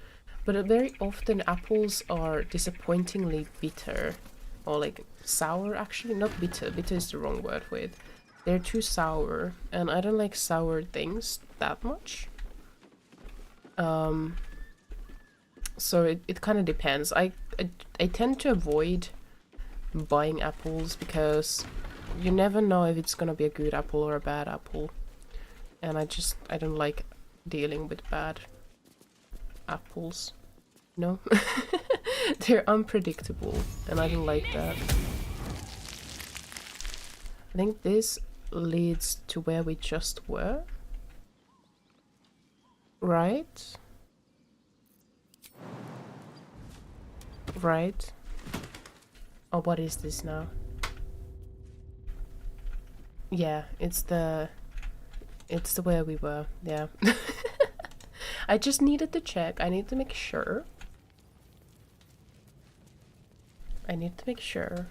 But very often apples are disappointingly bitter. Or like sour, actually. Not bitter. Bitter is the wrong word for it. They're too sour. And I don't like sour things that much. So it kind of depends. I tend to avoid buying apples because you never know if it's gonna be a good apple or a bad apple. And I don't like dealing with bad apples. No? They're unpredictable and I don't like that. I think this leads to where we just were. Right? Right. Oh, what is this now? Yeah, it's the where we were. Yeah. I just needed to check. I need to make sure. I need to make sure.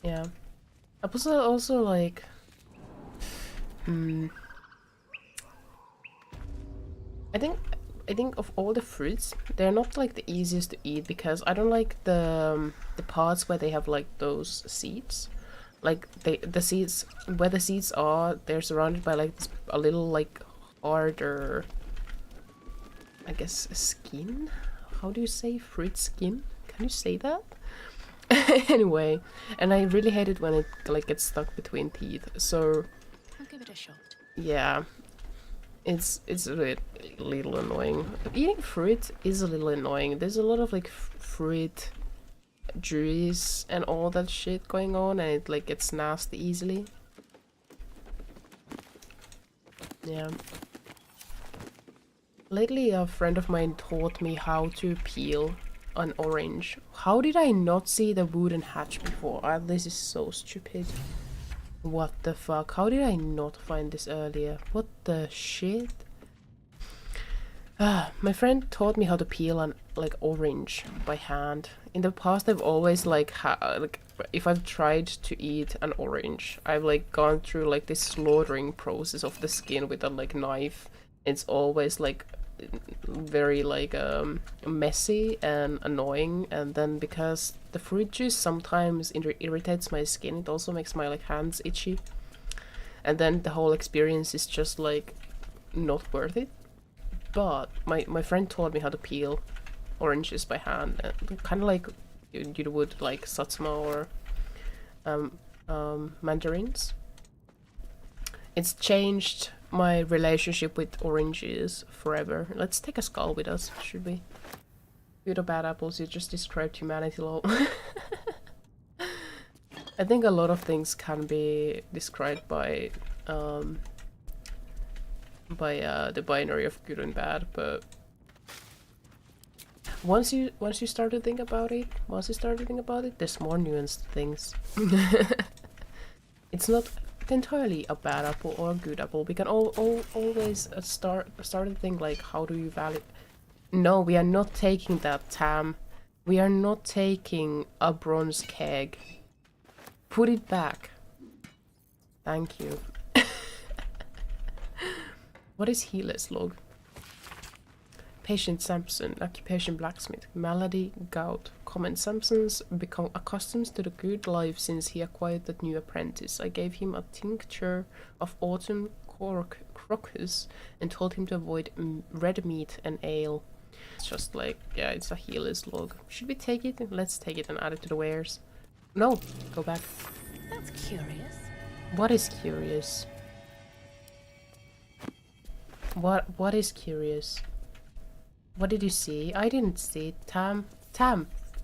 Yeah. I was also like I think of all the fruits, they're not like the easiest to eat because I don't like the parts where they have like those seeds. Like the seeds where the seeds are, they're surrounded by like a little like harder, I guess, skin. How do you say fruit skin? Can you say that? Anyway, and I really hate it when it like gets stuck between teeth. So I'll give it a shot. yeah. It's a little annoying. Eating fruit is a little annoying. There's a lot of like fruit juice and all that shit going on, and it like gets nasty easily. Yeah. Lately, a friend of mine taught me how to peel an orange. How did I not see the wooden hatch before? This is so stupid. What the fuck? How did I not find this earlier? What the shit? My friend taught me how to peel an like orange by hand. In the past, I've always like if I've tried to eat an orange, I've like gone through like this slaughtering process of the skin with a like knife. It's always like very like messy and annoying, and then because the fruit juice sometimes irritates my skin, it also makes my like hands itchy, and then the whole experience is just like not worth it. But my friend taught me how to peel oranges by hand, kind of like you would like satsuma or mandarins. It's changed my relationship with oranges forever. Let's take a skull with us, should we? Good or bad apples, you just described humanity law. I think a lot of things can be described by the binary of good and bad, but once you start to think about it, there's more nuanced things. It's not entirely a bad apple or a good apple. We can always start to think like, how do you value? No, we are not taking that, Tam. We are not taking a bronze keg. Put it back. Thank you. What is Healer's log? Patient Samson, occupation blacksmith, malady, gout. Comment: Samson's become accustomed to the good life since he acquired that new apprentice. I gave him a tincture of autumn crocus and told him to avoid red meat and ale. It's just like, yeah, it's a healer's log. Should we take it? Let's take it and add it to the wares. No, go back. That's curious. What is curious? What is curious? What did you see? I didn't see it. Tam,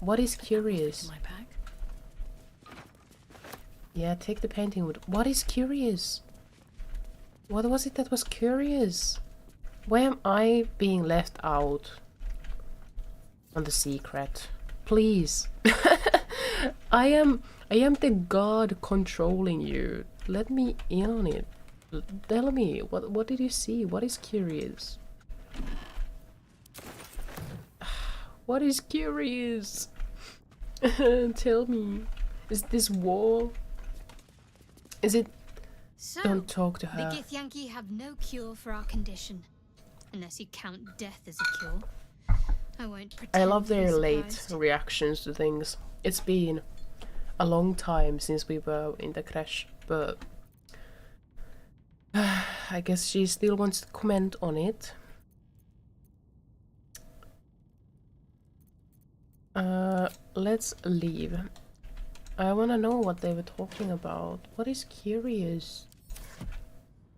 what is curious? My pack. Yeah, take the painting wood. What is curious? What was it that was curious? Why am I being left out on the secret? Please. I am the god controlling you. Let me in on it. Tell me, what did you see? What is curious? What is curious? Tell me. Is this war? Is it? So, Don't talk to her. the Githyanki have no cure for our condition. Unless you count death as a cure. I won't pretend I love to be their late surprised. reactions to things. It's been a long time since we were in the crash, but I guess she still wants to comment on it. Let's leave. I wanna know what they were talking about. What is curious?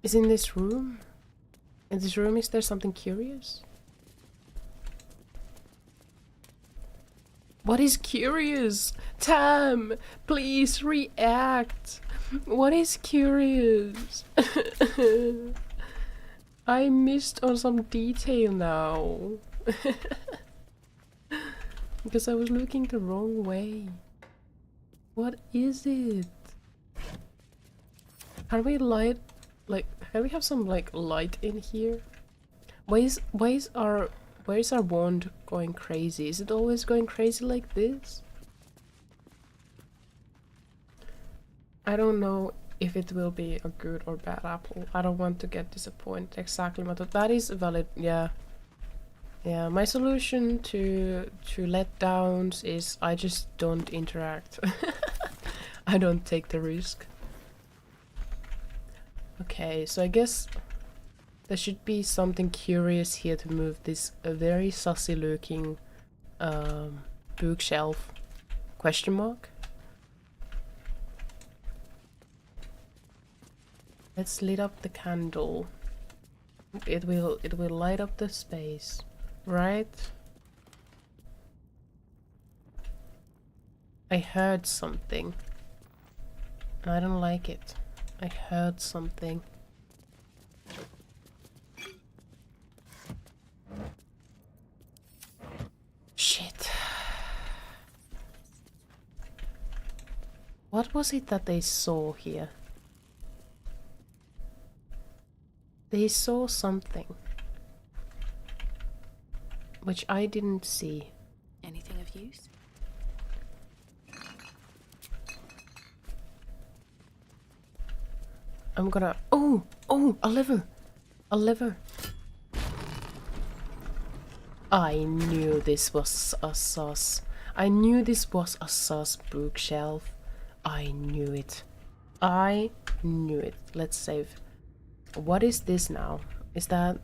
Is in this room? In this room, is there something curious? What is curious? Tam, please react. What is curious? I missed on some detail now. Because I was looking the wrong way. What is it? Can we light, like, can we have some like light in here? Why is our wand going crazy? Is it always going crazy like this? I don't know if it will be a good or bad apple. I don't want to get disappointed. Exactly, but that is valid. Yeah. Yeah, my solution to letdowns is I just don't interact. I don't take the risk. Okay, so I guess there should be something curious here to move this very sussy looking bookshelf. Question mark? Let's lit up the candle. It will light up the space. Right? I heard something. And I don't like it. I heard something. Shit. What was it that they saw here? They saw something. Which I didn't see. Anything of use? I'm gonna... Oh! Oh! A lever! A lever! I knew this was a sus. I knew this was a sus bookshelf. I knew it. I knew it. Let's save. What is this now? Is that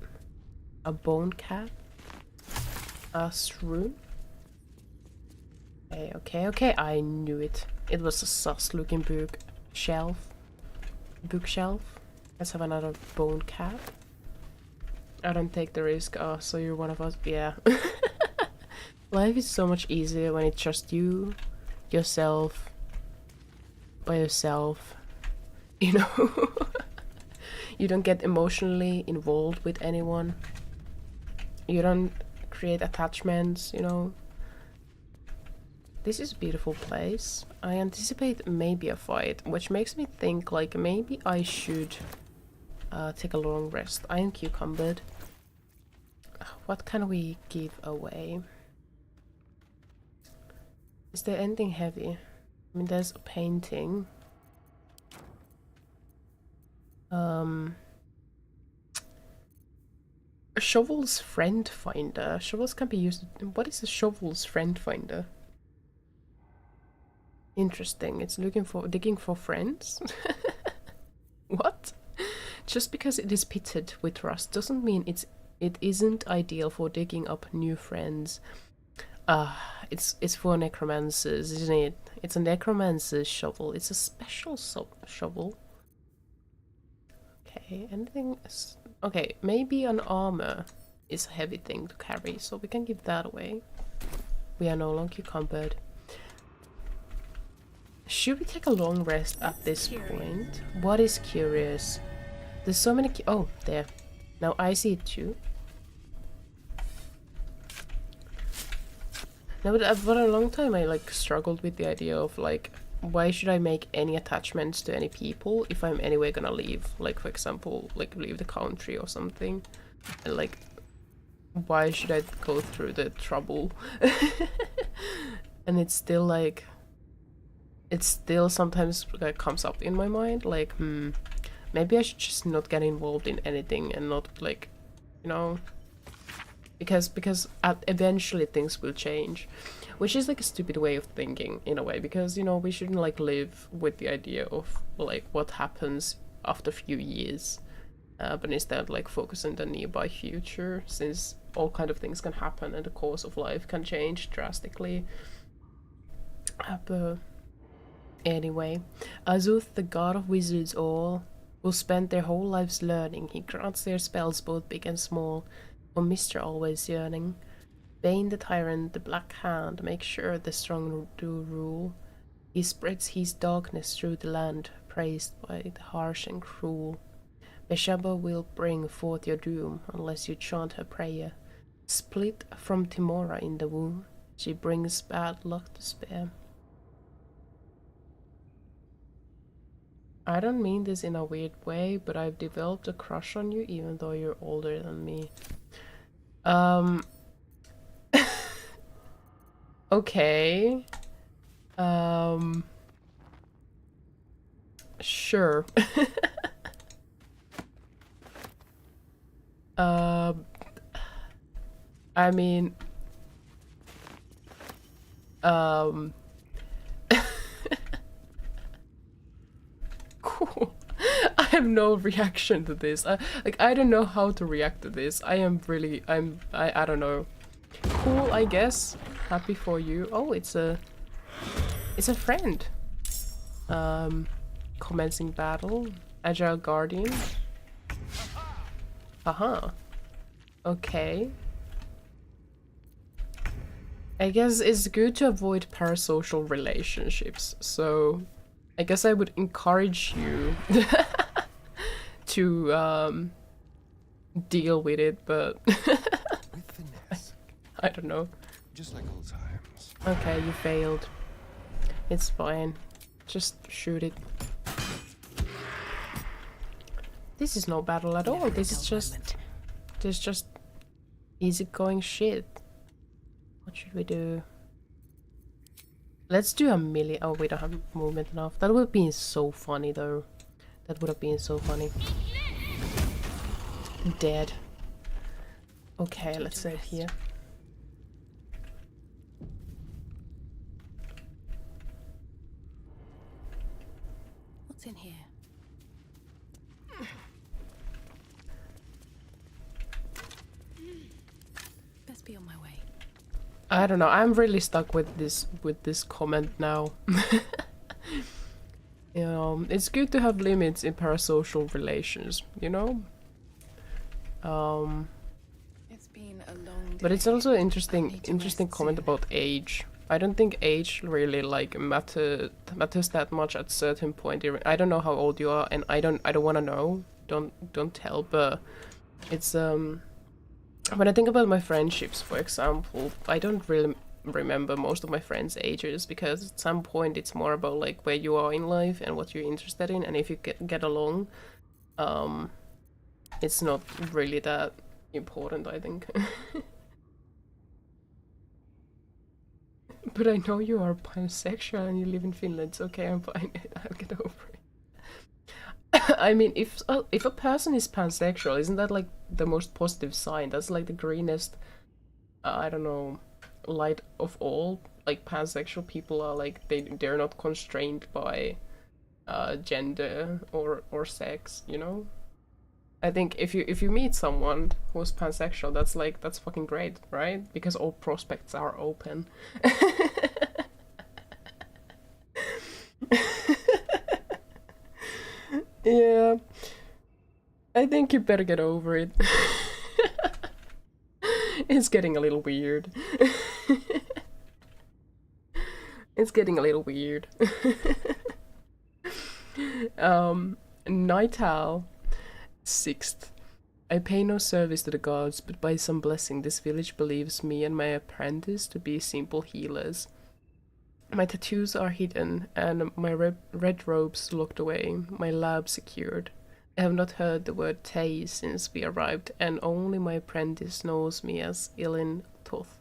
a bone cap? A shroom? Okay. I knew it. It was a sus looking bookshelf. Let's have another bone cap. I don't take the risk. Oh, so you're one of us? Yeah. Life is so much easier when it's just you, yourself, by yourself. You know? You don't get emotionally involved with anyone. You don't create attachments, you know? This is a beautiful place. I anticipate maybe a fight, which makes me think like maybe I should take a long rest. I am cucumbered. What can we give away? Is there anything heavy? I mean, there's a painting. A shovel's friend finder. Shovels can be used. What is a shovel's friend finder? Interesting. It's digging for friends. What? Just because it is pitted with rust doesn't mean it isn't ideal for digging up new friends. It's for necromancers, isn't it? It's a necromancer's shovel. It's a special shovel. Okay, anything? Okay, maybe an armor is a heavy thing to carry, so we can give that away. We are no longer cucumbered. Should we take a long rest at this point? What is curious? There's so many. Oh, there. Now I see it too. Now, but for a long time I like struggled with the idea of like, why should I make any attachments to any people if I'm anyway gonna leave? Like, for example, like leave the country or something. And like, why should I go through the trouble? And it's still like, it still sometimes like comes up in my mind, like, maybe I should just not get involved in anything and not like, you know, because eventually things will change. Which is like a stupid way of thinking in a way, because you know we shouldn't like live with the idea of like what happens after a few years, but instead like focus on the nearby future, since all kind of things can happen and the course of life can change drastically. But anyway, Azuth, the god of wizards all, will spend their whole lives learning. He grants their spells both big and small, for Mr. always yearning. Bane the tyrant, the black hand, make sure the strong do rule. He spreads his darkness through the land, praised by the harsh and cruel. Beshaba will bring forth your doom, unless you chant her prayer. Split from Timora in the womb, she brings bad luck to spare. I don't mean this in a weird way, but I've developed a crush on you even though you're older than me. Okay. Sure. I mean, cool. I have no reaction to this. Like, I don't know how to react to this. I don't know. Cool, I guess. Happy for you. Oh, it's a friend. Commencing battle. Agile guardian. Okay. I guess it's good to avoid parasocial relationships, so I guess I would encourage you to deal with it, but With finesse, I don't know. just like old times. Okay, you failed. It's fine. Just shoot it. This is no battle at all. This is just easygoing shit. What should we do? Let's do a million. Oh, we don't have movement enough. That would have been so funny though. That would have been so funny. Dead. Okay, let's save here. What's in here? Best be on my way. I don't know. I'm really stuck with this comment now. It's good to have limits in parasocial relations, you know? It's been a long day. But it's also I interesting need to interesting rest comment soon. about age. I don't think age really like matters that much at certain point. I don't know how old you are, and I don't want to know. Don't tell. But it's when I think about my friendships, for example, I don't really remember most of my friends' ages, because at some point it's more about like where you are in life and what you're interested in, and if you get along, it's not really that important, I think. But I know you are pansexual and you live in Finland. It's okay, I'm fine. I'll get over it. I mean, if a person is pansexual, isn't that like the most positive sign? That's like the greenest, I don't know, light of all. Like pansexual people are like they're not constrained by gender or sex, you know? I think if you meet someone who's pansexual, that's fucking great, right? Because all prospects are open. Yeah, I think you better get over it. It's getting a little weird. It's getting a little weird. Night Owl. 6th. I pay no service to the gods, but by some blessing this village believes me and my apprentice to be simple healers. My tattoos are hidden, and my red robes locked away, my lab secured. I have not heard the word Tay since we arrived, and only my apprentice knows me as Ilin Toth.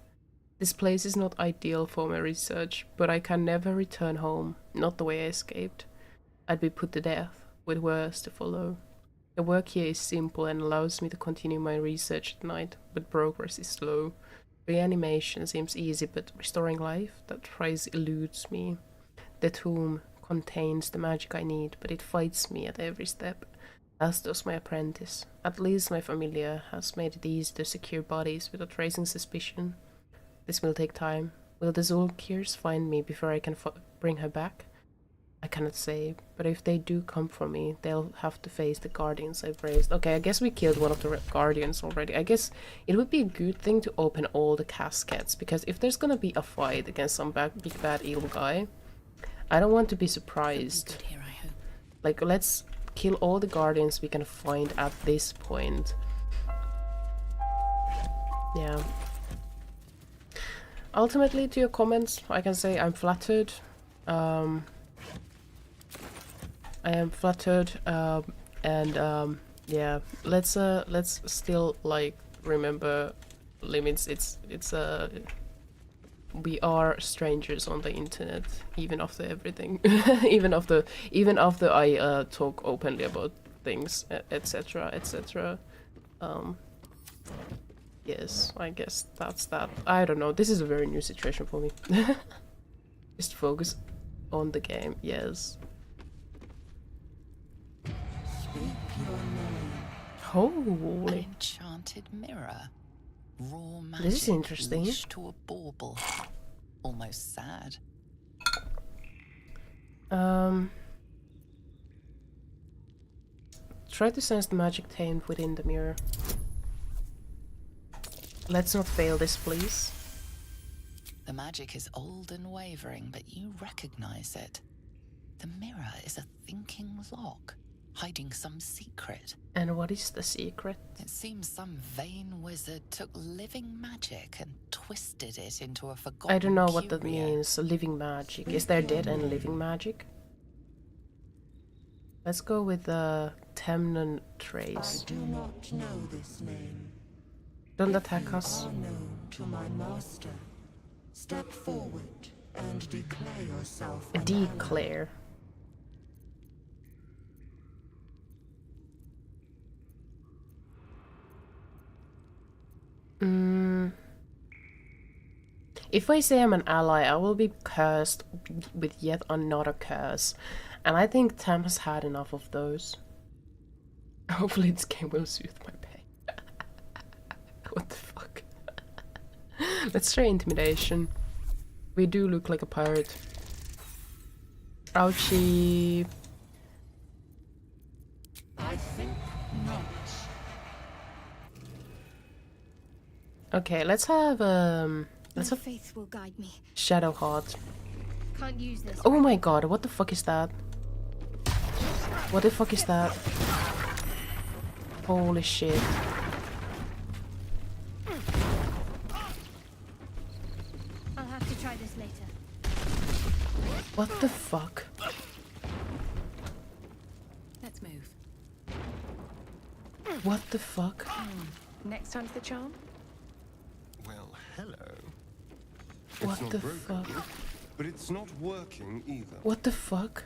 This place is not ideal for my research, but I can never return home, not the way I escaped. I'd be put to death, with worse to follow. The work here is simple and allows me to continue my research at night, but progress is slow. Reanimation seems easy, but restoring life, that phrase eludes me. The tomb contains the magic I need, but it fights me at every step, as does my apprentice. At least my familiar has made it easy to secure bodies without raising suspicion. This will take time. Will the Zulkirs find me before I can bring her back? I cannot say, but if they do come for me, they'll have to face the guardians I've raised. Okay, I guess we killed one of the guardians already. I guess it would be a good thing to open all the caskets, because if there's gonna be a fight against some big bad evil guy, I don't want to be surprised. Good here, I hope. Like, let's kill all the guardians we can find at this point. Yeah. Ultimately, to your comments, I can say I'm flattered. I am flattered, and yeah, let's still like remember limits. It's we are strangers on the internet, even after everything, even after I talk openly about things, etc., etc. Yes, I guess that's that. I don't know. This is a very new situation for me. Just focus on the game. Yes. Holy. An enchanted mirror. Raw magic. This is interesting. Leashed to a bauble. Almost sad. Try to sense the magic tamed within the mirror. Let's not fail this, please. The magic is old and wavering, but you recognize it. The mirror is a thinking lock, hiding some secret. And what is the secret? It seems some vain wizard took living magic and twisted it into a forgotten I don't know what that curio. means. Living magic. Is there dead and living magic? Let's go with the Temnon trace. I do not know this name. Don't attack us. Are known to my master. Step forward and declare yourself an ally. Declare. If I say I'm an ally, I will be cursed with yet another curse. And I think Tam has had enough of those. Hopefully this game will soothe my pain. What the fuck? Let's try intimidation. We do look like a pirate. Ouchie. Okay, let's have faith will guide me. Shadow Heart. Can't use this. Oh my god, what the fuck is that? What the fuck is that? Holy shit. I'll have to try this later. What the fuck? Let's move. What the fuck? Next time's the charm? Well, hello. What It's not the broken, fuck? but it's not working either. What the fuck?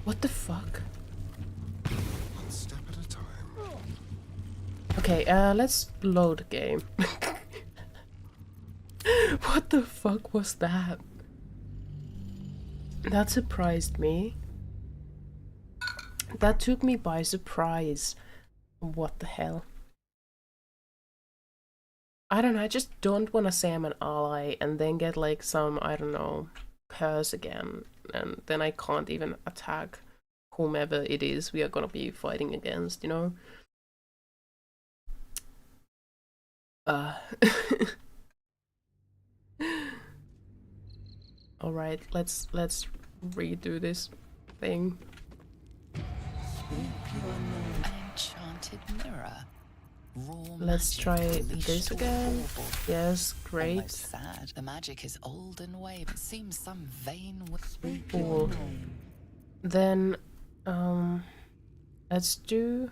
What the fuck? One step at a time. Okay, let's load the game. What the fuck was that? That surprised me. That took me by surprise. What the hell? I don't know, I just don't want to say I'm an ally and then get like some, I don't know, curse again. And then I can't even attack whomever it is we are gonna be fighting against, you know? Alright, let's redo this thing. An enchanted mirror. Raw Let's magic try unleashed this or again. bauble. Yes, great. Almost sad. The magic is old and wave. It seems some vain Cool. Then, let's do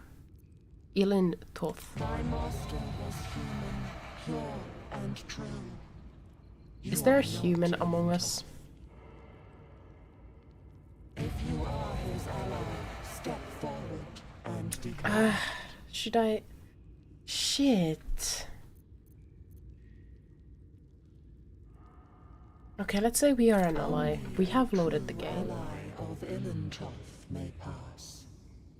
Ilin Toth. My master was human, pure and true. Is there a human among us? If you are his ally, step forward and declare. Should I? Shit. Okay, let's say we are an ally. We have loaded the game. Ally of Ilintoth may pass.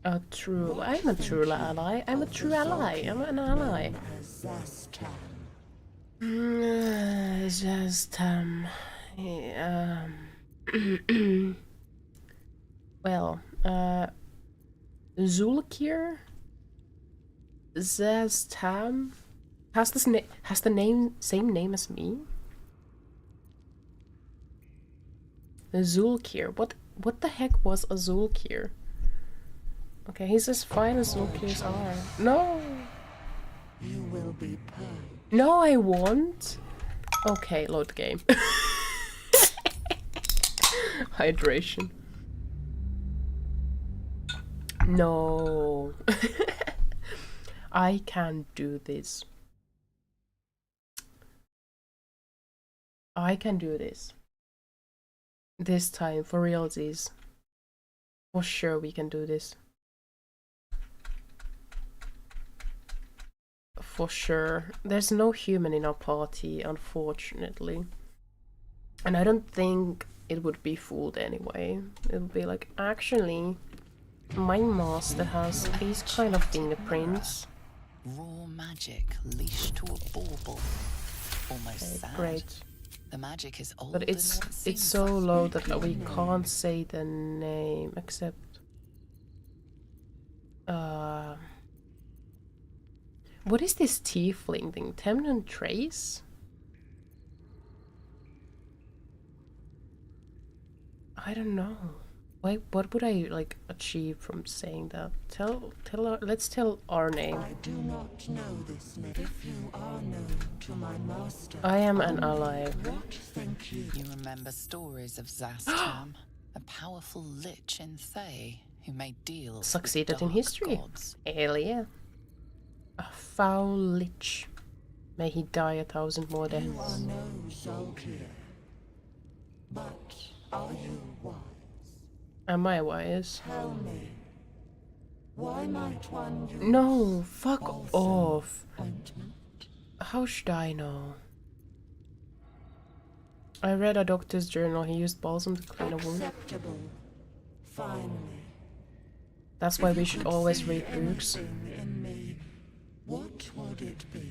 I'm a true ally. I'm a true ally. I'm an ally. As Zastan. Just well, Zulkir Zastam has the same name as me. Zulkir. What the heck was a Zulkir? Okay, he's as fine as Zulkirs are. No! You will be paid. No, I won't! Okay, load the game. Hydration. No. I can do this. I can do this. This time, for realsies. For sure we can do this. For sure. There's no human in our party, unfortunately. And I don't think it would be fooled anyway. It would be like, actually, my master has these kind of fingerprints. raw magic leashed to a bauble. Almost Okay, sad. great. The magic is old, But and it's it seems so like low that we can't say the name except what is this tiefling thing? Temnon Trace? I don't know. Wait, what would I like achieve from saying that? Let's tell our name. I do not know this name. If you are known to my master, I am an ally. what think you? You remember stories of Zastam, a powerful lich in Thay who made deals with Succeeded in dark history. gods. Hell yeah. A foul lich. May he die 1,000 more deaths. You are no Zolkir. But are you wise? Am I wise? Tell me, why might one use No, fuck balsam off. ointment? How should I know? I read a doctor's journal. He used balsam to clean a wound. Acceptable. Finally. That's why If we you should could always see read books. anything in me, what would it be?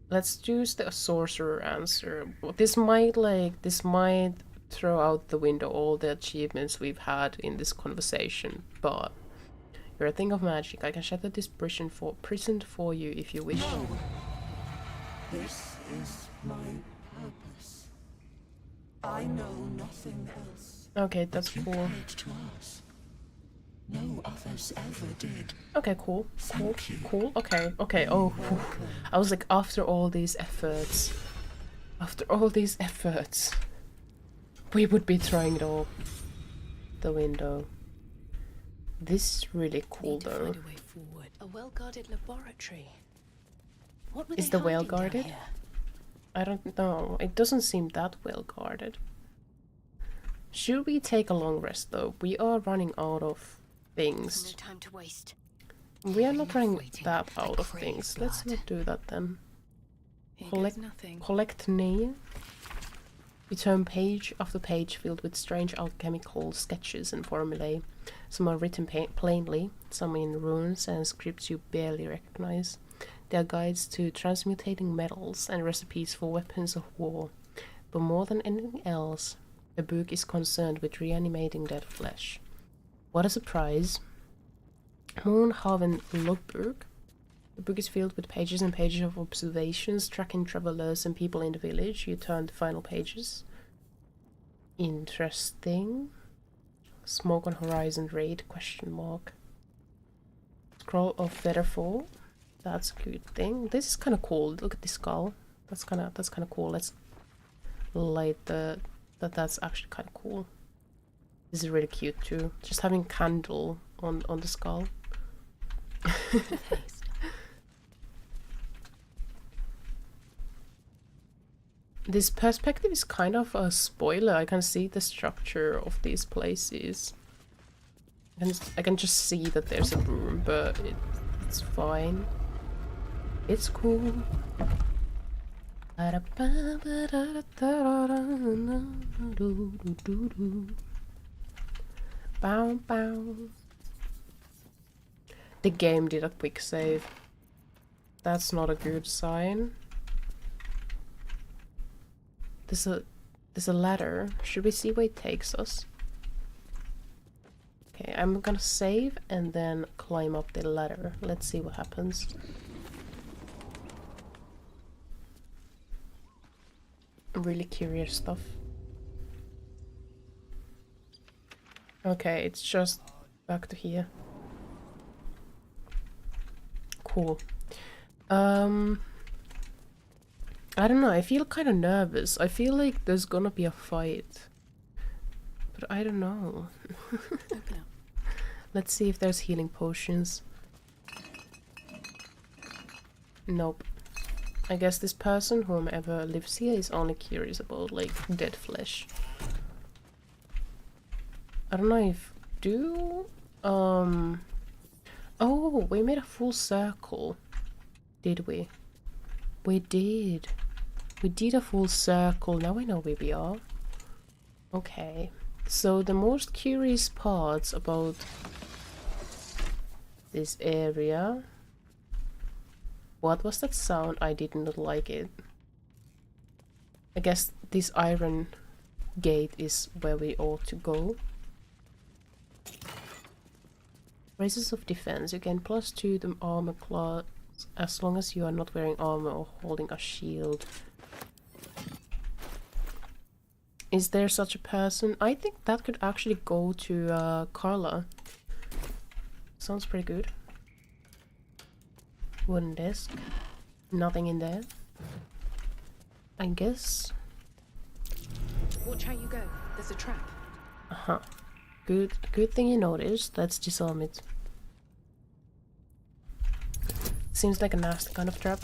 Let's choose the sorcerer answer. This might throw out the window all the achievements we've had in this conversation, but you're a thing of magic. I can shatter this prison for you if you wish. No. This is my purpose. I know nothing else. Okay, that's You cool. paid to us. No others ever did. Okay, cool. Cool. Thank you. Cool. Okay. Okay. Oh, whew. I was like, after all these efforts, we would be throwing it all the window. This is really cool, Need to though. find a way forward. A well-guarded laboratory. What were Is they the well hiding down guarded? here? I don't know. It doesn't seem that well guarded. Should we take a long rest, though? We are running out of No things. time to waste. We are not Enough running waiting. that I out of crave things. Let's blood. not do that then. Here Collect- goes nothing. Collect knee. Return page after page filled with strange alchemical sketches and formulae. Some are written plainly, some in runes and scripts you barely recognize. They are guides to transmutating metals and recipes for weapons of war. But more than anything else, the book is concerned with reanimating dead flesh. What a surprise! Moonhaven Logbook. The book is filled with pages and pages of observations, tracking travelers and people in the village. You turn the final pages. Interesting. Smoke on horizon raid, question mark. Scroll of Featherfall. That's a good thing. This is kind of cool. Look at this skull. That's kind of cool. Let's light the... That's actually kind of cool. This is really cute too. Just having candle on the skull. This perspective is kind of a spoiler. I can see the structure of these places. I can just see that there's a room, but it's fine. It's cool. Bow bow. The game did a quick save. That's not a good sign. There's a ladder. Should we see where it takes us? Okay, I'm gonna save and then climb up the ladder. Let's see what happens. Really curious stuff. Okay, it's just back to here. Cool. I don't know, I feel kind of nervous. I feel like there's gonna be a fight. But I don't know. Open up. Let's see if there's healing potions. Nope. I guess this person, whomever lives here, is only curious about, like, dead flesh. I don't know if... Oh, we made a full circle. Did we? We did. We did a full circle. Now I know where we are. Okay. So the most curious parts about this area... What was that sound? I did not like it. I guess this iron gate is where we ought to go. Races of defense. You gain +2 to armor class as long as you are not wearing armor or holding a shield. Is there such a person? I think that could actually go to Carla. Sounds pretty good. Wooden desk. Nothing in there. I guess. Watch how you go. There's a trap. Uh-huh. Good thing you noticed. Let's disarm it. Seems like a nasty kind of trap.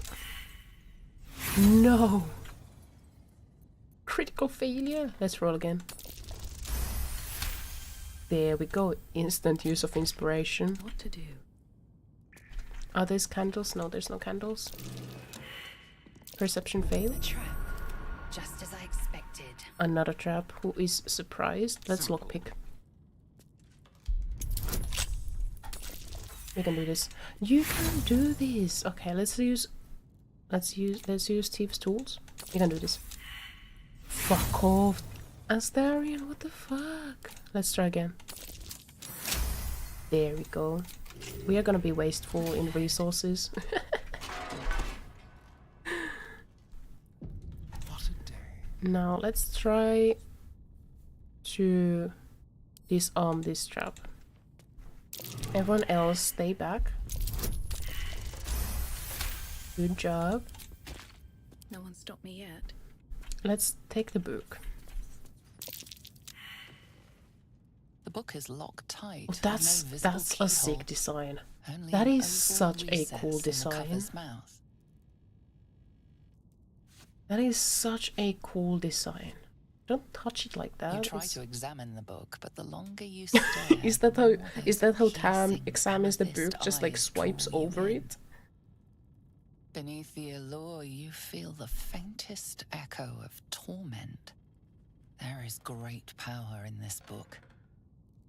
No! Critical failure. Let's roll again. There we go. Instant use of inspiration. What to do? Are there candles? No, there's no candles. Perception fail. Trap. Just as I expected. Another trap. Who is surprised? Let's lockpick. We can do this. You can do this! Okay, let's use Let's use Thieves' tools. You can do this. Fuck off, Astarion. What the fuck? Let's try again. There we go. We are gonna be wasteful in resources. What a day. Now let's try to disarm this trap. Everyone else stay back. Good job. No one stopped me yet. Let's take the book. The book is locked tight. Oh, with no that's visible a sick keyhole, design. only That an is oval such a recess cool in the design. cover's mouth. That is such a cool design. Don't touch it like that. You try It's- to examine the book, but the longer you stare, Is that the how more is those that how Tam piercing examines the amethyst book? Just like eyes swipes draw you over in. it? Beneath the allure, you feel the faintest echo of torment. There is great power in this book,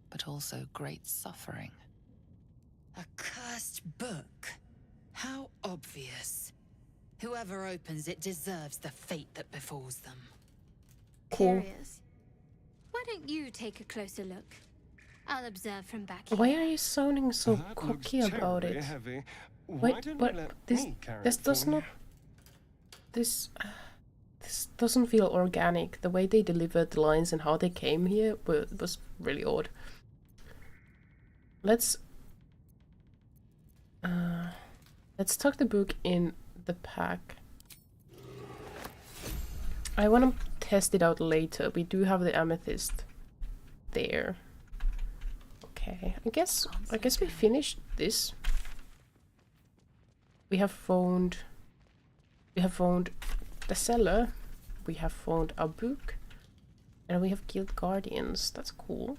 but also great suffering. A cursed book? How obvious. Whoever opens it deserves the fate that befalls them. Cool. Curious. Why don't you take a closer look? I'll observe from back here. Why are you sounding so That looks cocky about terribly it? heavy. Why Wait, don't but you let this me carry this it does for not you? this doesn't feel organic. The way they delivered the lines and how they came here was really odd. Let's tuck the book in the pack. I want to test it out later. We do have the amethyst there. Okay, I guess we finished this. We have found the cellar. We have found our book, and we have killed guardians. That's cool.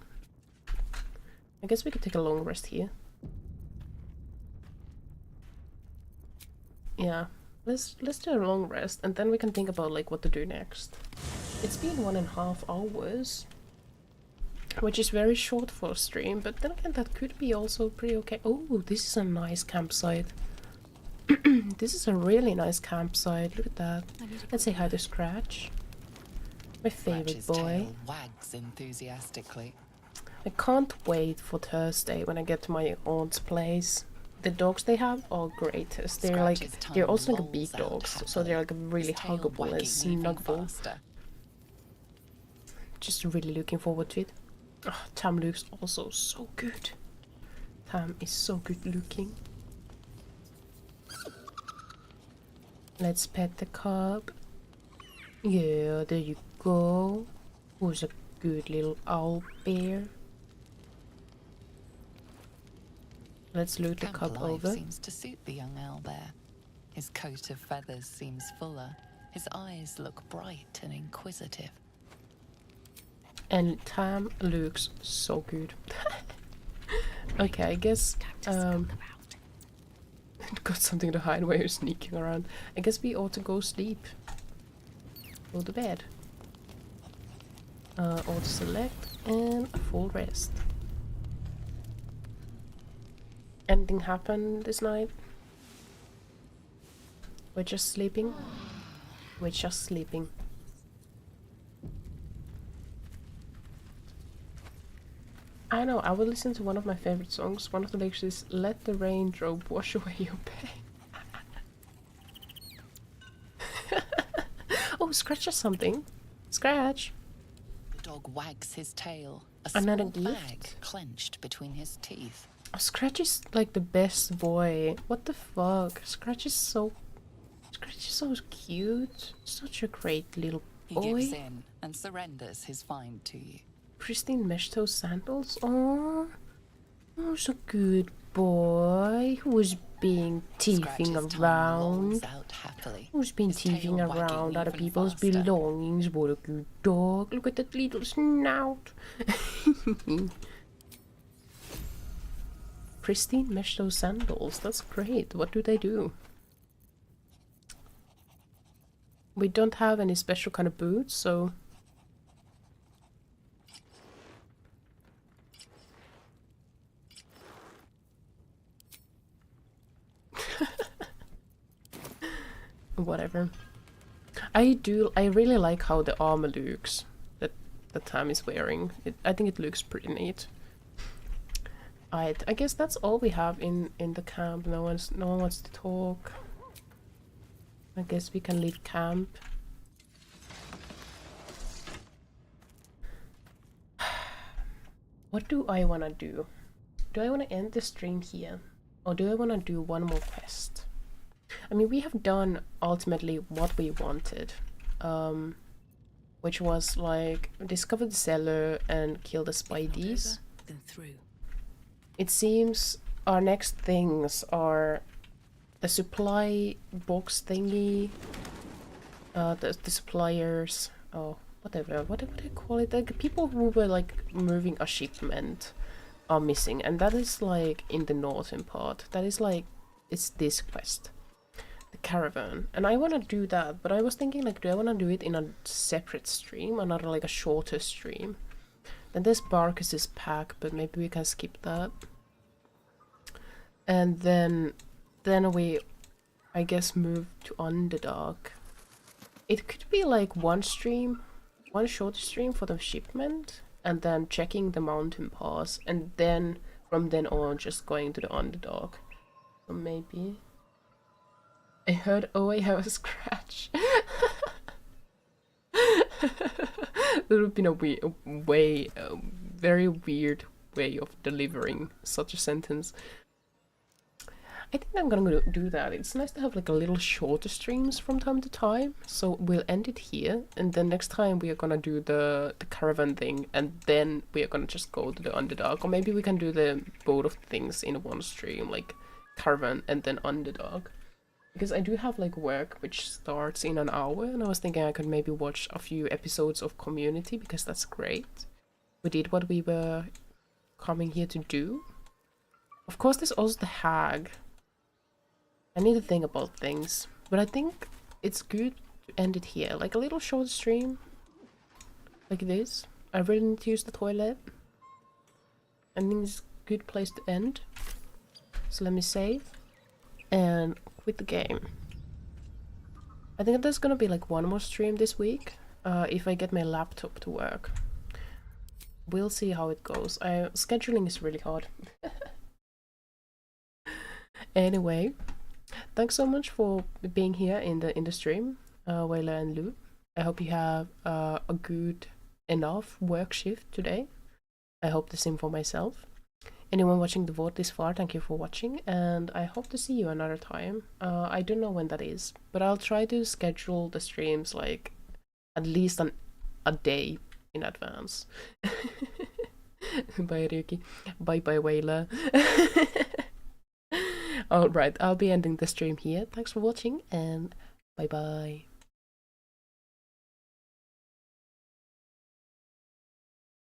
I guess we could take a long rest here. Yeah, let's do a long rest, and then we can think about like what to do next. It's been 1.5 hours, which is very short for a stream, but then again that could be also pretty okay. Oh, this is a nice campsite. This is a really nice campsite. Look at that. Let's say hi to Scratch, my favorite Scratch's boy. tail wags enthusiastically. I can't wait for Thursday when I get to my aunt's place. The dogs they have are greatest. They're like, Scratch's tongue they're also like lolls big out dogs, so happily, they're like really his tail huggable and wagging even snuggable. faster. Just really looking forward to it. Oh, Tam looks also so good. Tam is so good looking. Let's pet the cub. Yeah, there you go. Who's a good little owl bear. Let's loot the Camp cub life over. seems to suit the young owlbear. His coat of feathers seems fuller. His eyes look bright and inquisitive. And Tam looks so good. Okay, I guess got something to hide while you're sneaking around. I guess we ought to go sleep. Go to bed. Auto select and a full rest. Anything happened this night? We're just sleeping. We're just sleeping. I know, I will listen to one of my favorite songs. One of the lyrics is "Let the raindrop wash away your pain." Oh, Scratch has something. Scratch. The dog wags his tail, a Another small gift? bag clenched between his teeth. Oh, Scratch is like the best boy. What the fuck? Scratch is so cute. Such a great little He boy. gives in and surrenders his find to you. Pristine mesh toe sandals. Oh, so good boy. Who's been teething Scratch's tongue around? lolls out happily. Who's been his tail teething wagging around other even people's faster. belongings? What a good dog. Look at that little snout. Pristine mesh toe sandals. That's great. What do they do? We don't have any special kind of boots, so... whatever. I really like how the armor looks that Tam is wearing. I think it looks pretty neat. Alright, I guess that's all we have in the camp. No one wants to talk. I guess we can leave camp. What do I want to do? Do I want to end the stream here? Or do I want to do one more quest? I mean, we have done ultimately what we wanted. Which was like discover the cellar and kill the spideys. Then through. It seems our next things are the supply box thingy, the suppliers, oh, whatever, what do they call it? Like people who were like moving a shipment are missing, and that is like in the northern part. That is like, it's this quest. The caravan, and I want to do that, but I was thinking like, do I want to do it in a separate stream or not, like a shorter stream? Then there's Barkus's pack, but maybe we can skip that. And then we, I guess, move to Underdark. It could be like one stream, one short stream for the shipment, and then checking the mountain pass, and then from then on just going to the Underdark. So maybe. I heard, oh, I have a scratch. That would have been a very weird way of delivering such a sentence. I think I'm gonna do that. It's nice to have like a little shorter streams from time to time. So we'll end it here, and then next time we are gonna do the caravan thing, and then we are gonna just go to the Underdark. Or maybe we can do the both of things in one stream, like caravan and then Underdark. Because I do have like work which starts in an hour, and I was thinking I could maybe watch a few episodes of Community, because that's great. We did what we were coming here to do. Of course there's also the hag. I need to think about things, but I think it's good to end it here. Like a little short stream. Like this. I really need to use the toilet. I think it's a good place to end. So let me save. And quit the game. I think there's gonna be like one more stream this week, if I get my laptop to work. We'll see how it goes. Scheduling is really hard. Anyway, thanks so much for being here in the stream, Wayla and Lou. I hope you have a good enough work shift today. I hope the same for myself. Anyone watching the VOD this far, thank you for watching, and I hope to see you another time. I don't know when that is, but I'll try to schedule the streams like at least a day in advance. Bye Ryuki. Bye bye Wayla. Alright, I'll be ending the stream here. Thanks for watching, and bye bye.